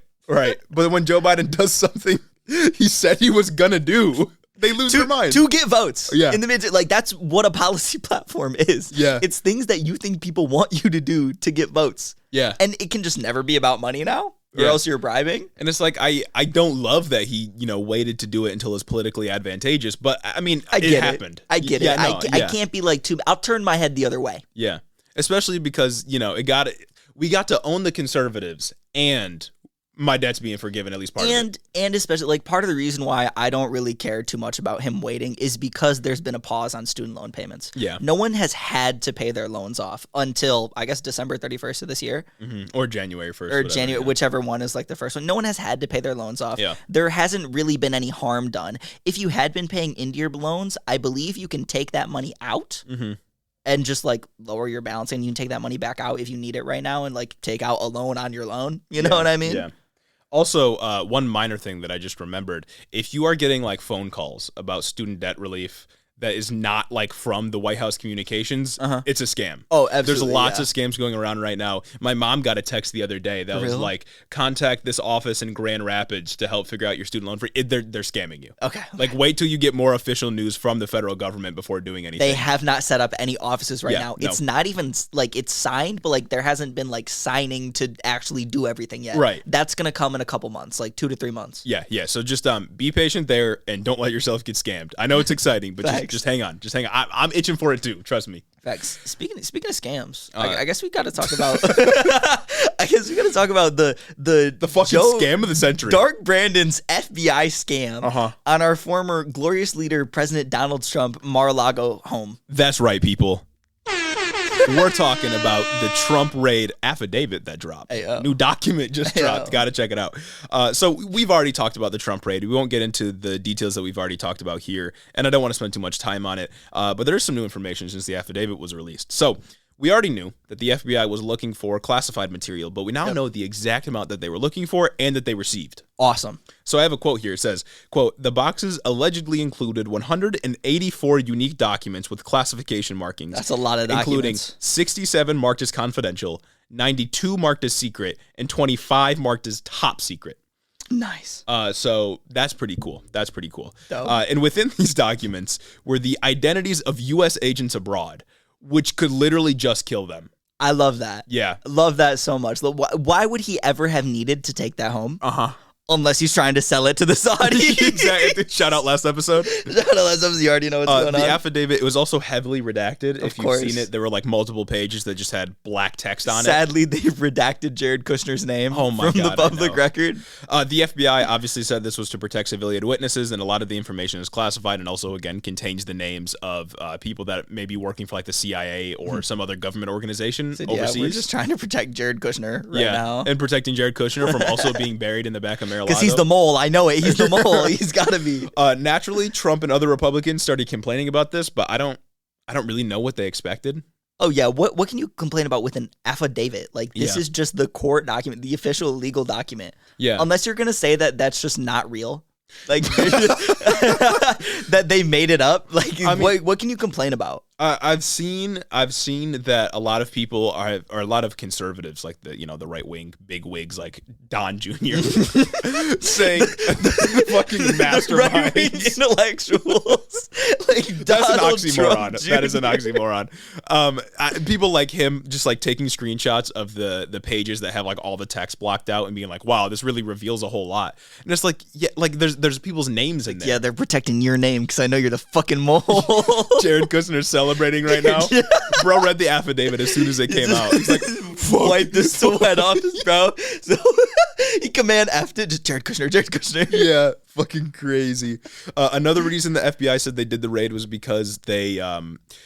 But when Joe Biden does something he said he was gonna do, they lose their minds. To get votes. Yeah. In the mid, like that's what a policy platform is. Yeah. It's things that you think people want you to do to get votes. Yeah. And it can just never be about money now. Or else you're bribing. And it's like I don't love that he, waited to do it until it's politically advantageous, but I mean it happened. I get it. I can't be like I'll turn my head the other way. Yeah. Especially because, we got to own the conservatives and my debt's being forgiven, at least part of it. And especially, like, part of the reason why I don't really care too much about him waiting is because there's been a pause on student loan payments. Yeah. No one has had to pay their loans off until, I guess, December 31st of this year. Mm-hmm. Or January 1st. Or January, whichever one is, like, the first one. No one has had to pay their loans off. Yeah. There hasn't really been any harm done. If you had been paying into your loans, I believe you can take that money out. Mm-hmm. And just like lower your balance, and you can take that money back out if you need it right now, and like take out a loan on your loan. You know what I mean? Yeah. Also, one minor thing that I just remembered: if you are getting like phone calls about student debt relief, that is not like from the White House communications, it's a scam. Oh, absolutely. There's lots of scams going around right now. My mom got a text the other day that was like, contact this office in Grand Rapids to help figure out your student loan. They're scamming you. Okay. Like, wait till you get more official news from the federal government before doing anything. They have not set up any offices right now. No. It's not even like it's signed, but like there hasn't been like signing to actually do everything yet. Right. That's going to come in a couple months, like 2 to 3 months. Yeah. So just be patient there and don't let yourself get scammed. I know it's exciting, but just hang on. Just hang on. I'm itching for it too. Trust me. Facts. Speaking of scams, I guess we got to talk about. I guess we got to talk about the fucking scam of the century. Dark Brandon's FBI scam on our former glorious leader, President Donald Trump, Mar-a-Lago home. That's right, people. We're talking about the Trump raid affidavit that dropped. New document just dropped. Got to check it out. So we've already talked about the Trump raid. We won't get into the details that we've already talked about here, and I don't want to spend too much time on it. But there is some new information since the affidavit was released. So we already knew that the FBI was looking for classified material, but we now know the exact amount that they were looking for and that they received. Awesome. So I have a quote here. It says, quote, the boxes allegedly included 184 unique documents with classification markings. That's a lot of documents. Including 67 marked as confidential, 92 marked as secret, and 25 marked as top secret. Nice. So that's pretty cool. Dope. And within these documents were the identities of U.S. agents abroad, which could literally just kill them. I love that. Yeah. Love that so much. Why would he ever have needed to take that home? Unless he's trying to sell it to the Saudis. Exactly. Shout out last episode. You already know what's going on. The affidavit, it was also heavily redacted. If you've seen it, there were like multiple pages that just had black text on it. Sadly, they redacted Jared Kushner's name from the public record. The FBI obviously said this was to protect civilian witnesses, and a lot of the information is classified and also, again, contains the names of people that may be working for like the CIA or some other government organization overseas. Yeah, we're just trying to protect Jared Kushner now. And protecting Jared Kushner from also being buried in the back of Mar-a-Lago. Because he's the mole. I know it. He's the mole. He's got to be. Naturally, Trump and other Republicans started complaining about this, but I don't really know what they expected. Oh, yeah. What can you complain about with an affidavit? Like, this is just the court document, the official legal document. Yeah. Unless you're going to say that that's just not real. Like, that they made it up. Like, I mean, what can you complain about? I've seen that a lot of people are a lot of conservatives, like the right wing big wigs like Don Jr. saying the fucking masterminds, right-wing intellectuals. Like that's an Donald oxymoron. Trump That is an oxymoron. People like him just like taking screenshots of the pages that have like all the text blocked out and being like, wow, this really reveals a whole lot. And it's like, yeah, like there's people's names in there. Yeah, they're protecting your name because I know you're the fucking mole. Jared Kushner's celebrating right now. Bro read the affidavit as soon as it came out. He's like, wipe the sweat off his brow. So he command F'd it. Just Jared Kushner. Yeah, fucking crazy. Another reason the FBI said they did the raid was because they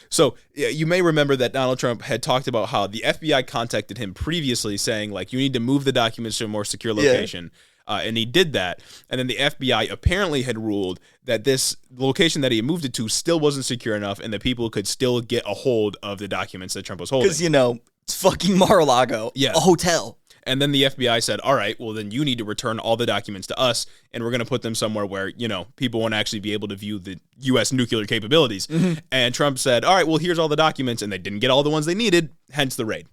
so you may remember that Donald Trump had talked about how the FBI contacted him previously saying like, you need to move the documents to a more secure location. And he did that. And then the FBI apparently had ruled that this location that he had moved it to still wasn't secure enough and that people could still get a hold of the documents that Trump was holding. Because, it's fucking Mar-a-Lago. Yeah. A hotel. And then the FBI said, all right, well, then you need to return all the documents to us, and we're going to put them somewhere where, people won't actually be able to view the U.S. nuclear capabilities. Mm-hmm. And Trump said, all right, well, here's all the documents, and they didn't get all the ones they needed, hence the raid.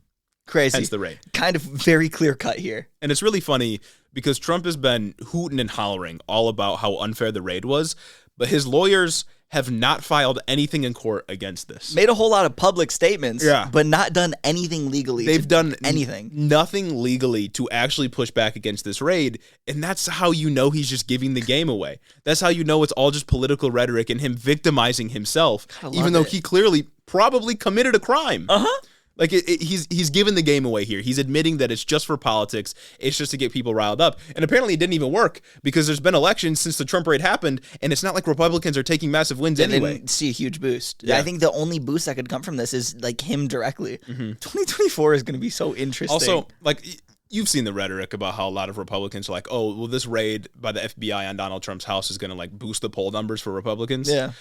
Crazy. Hence the raid. Kind of very clear cut here. And it's really funny because Trump has been hooting and hollering all about how unfair the raid was, but his lawyers have not filed anything in court against this. Made a whole lot of public statements, but not done anything legally. They've done anything. Nothing legally to actually push back against this raid, and that's how you know he's just giving the game away. That's how you know it's all just political rhetoric and him victimizing himself, even though he clearly probably committed a crime. Like he's giving the game away here. He's admitting that it's just for politics. It's just to get people riled up. And apparently it didn't even work because there's been elections since the Trump raid happened, and it's not like Republicans are taking massive wins anyway. They didn't see a huge boost. Yeah. I think the only boost that could come from this is like him directly. 2024 is going to be so interesting. Also, like you've seen the rhetoric about how a lot of Republicans are like, oh, well, this raid by the FBI on Donald Trump's house is going to like boost the poll numbers for Republicans. Yeah.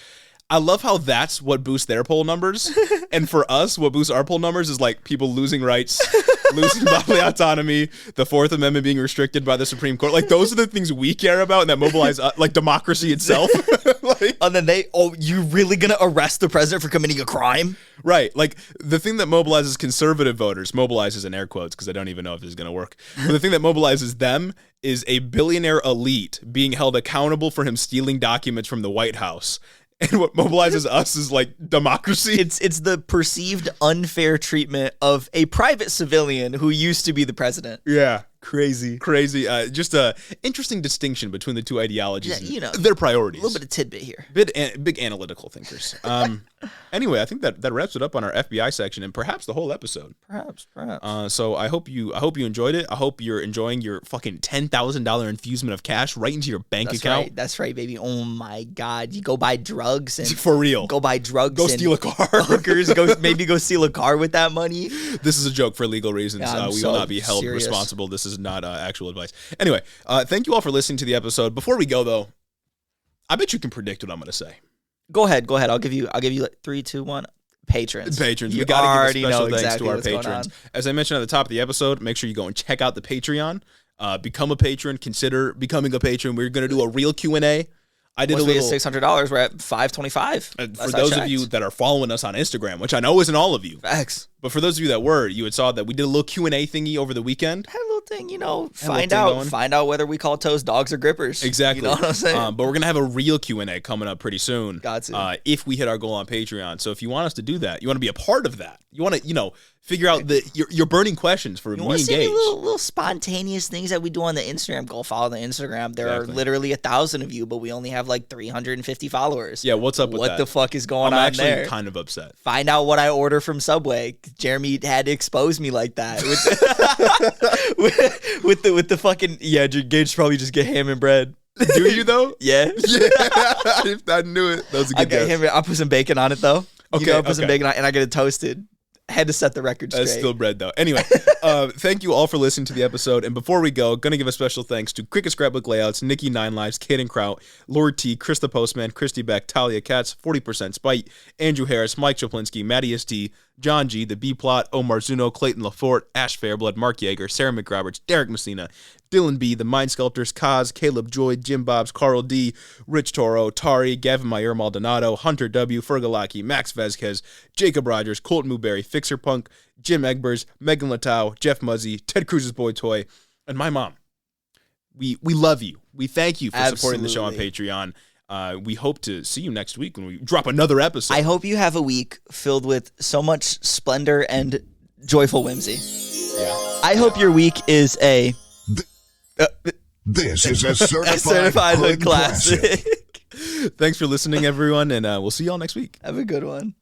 I love how that's what boosts their poll numbers. And for us, what boosts our poll numbers is like people losing rights, losing bodily autonomy, the Fourth Amendment being restricted by the Supreme Court. Like, those are the things we care about and that mobilize, like, democracy itself. Like, and then you really gonna arrest the president for committing a crime? Right. Like, the thing that mobilizes conservative voters, mobilizes in air quotes because I don't even know if this is going to work, but the thing that mobilizes them is a billionaire elite being held accountable for him stealing documents from the White House. And what mobilizes us is, like, democracy. It's the perceived unfair treatment of a private civilian who used to be the president. Yeah. Crazy. Just a interesting distinction between the two ideologies. Yeah, and their priorities. A little bit of tidbit here. Big analytical thinkers. Anyway, I think that wraps it up on our FBI section and perhaps the whole episode. Perhaps. So I hope you enjoyed it. I hope you're enjoying your fucking $10,000 infusement of cash right into your bank account. Right. That's right, baby. Oh my God. You go buy drugs and for real. Go buy drugs. Go steal a car. Hookers. Maybe go steal a car with that money. This is a joke for legal reasons. We will not be held responsible. This is not actual advice. Anyway, thank you all for listening to the episode. Before we go though, I bet you can predict what I'm going to say. Go ahead. I'll give you like 3, 2, 1. Patrons. We got to give a special thanks to our patrons. As I mentioned at the top of the episode, make sure you go and check out the Patreon. Become a patron. Consider becoming a patron. We're going to do a real Q&A. I did a little $600. We're at $525. For those of you that are following us on Instagram, which I know isn't all of you. Facts. But for those of you that were, you had saw that we did a little Q&A thingy over the weekend. Had a little thing, find out whether we call toes dogs or grippers. Exactly. You know what I'm saying? But we're going to have a real Q&A coming up pretty soon. Got to. If we hit our goal on Patreon. So if you want us to do that, you want to be a part of that, you want to, figure out your burning questions for me engaged. Little spontaneous things that we do on the Instagram. Go follow the Instagram. There are literally 1,000 of you, but we only have like 350 followers. Yeah, what's up with that? What the fuck is going on there? I'm actually kind of upset. Find out what I order from Subway. Jeremy had to expose me like that with the fucking Gage probably just get ham and bread. Do you though? Yeah. I knew it. That was a good guess. I put some bacon on it though. Okay, I put some bacon on it and I get it toasted. Had to set the record straight. That's still bread, though. Anyway, thank you all for listening to the episode. And before we go, going to give a special thanks to Cricket Scrapbook Layouts, Nikki Nine Lives, Kaden Kraut, Lord T, Chris the Postman, Christy Beck, Talia Katz, 40% Spite, Andrew Harris, Mike Chaplinsky, Matty S.T., John G, The B-Plot, Omar Zuno, Clayton LaForte, Ash Fairblood, Mark Yeager, Sarah McRoberts, Derek Messina, Dylan B, The Mind Sculptors, Kaz, Caleb Joy, Jim Bobs, Carl D, Rich Toro, Tari, Gavin Mayer Maldonado, Hunter W, Fergalaki, Max Vezquez, Jacob Rogers, Colton Newberry, Fixer Punk, Jim Egbers, Megan Latau, Jeff Muzzy, Ted Cruz's Boy Toy, and my mom. We love you. We thank you for supporting the show on Patreon. We hope to see you next week when we drop another episode. I hope you have a week filled with so much splendor and joyful whimsy. Yeah. I hope your week is a... This is a certified hood classic. Thanks for listening, everyone, and we'll see y'all next week. Have a good one.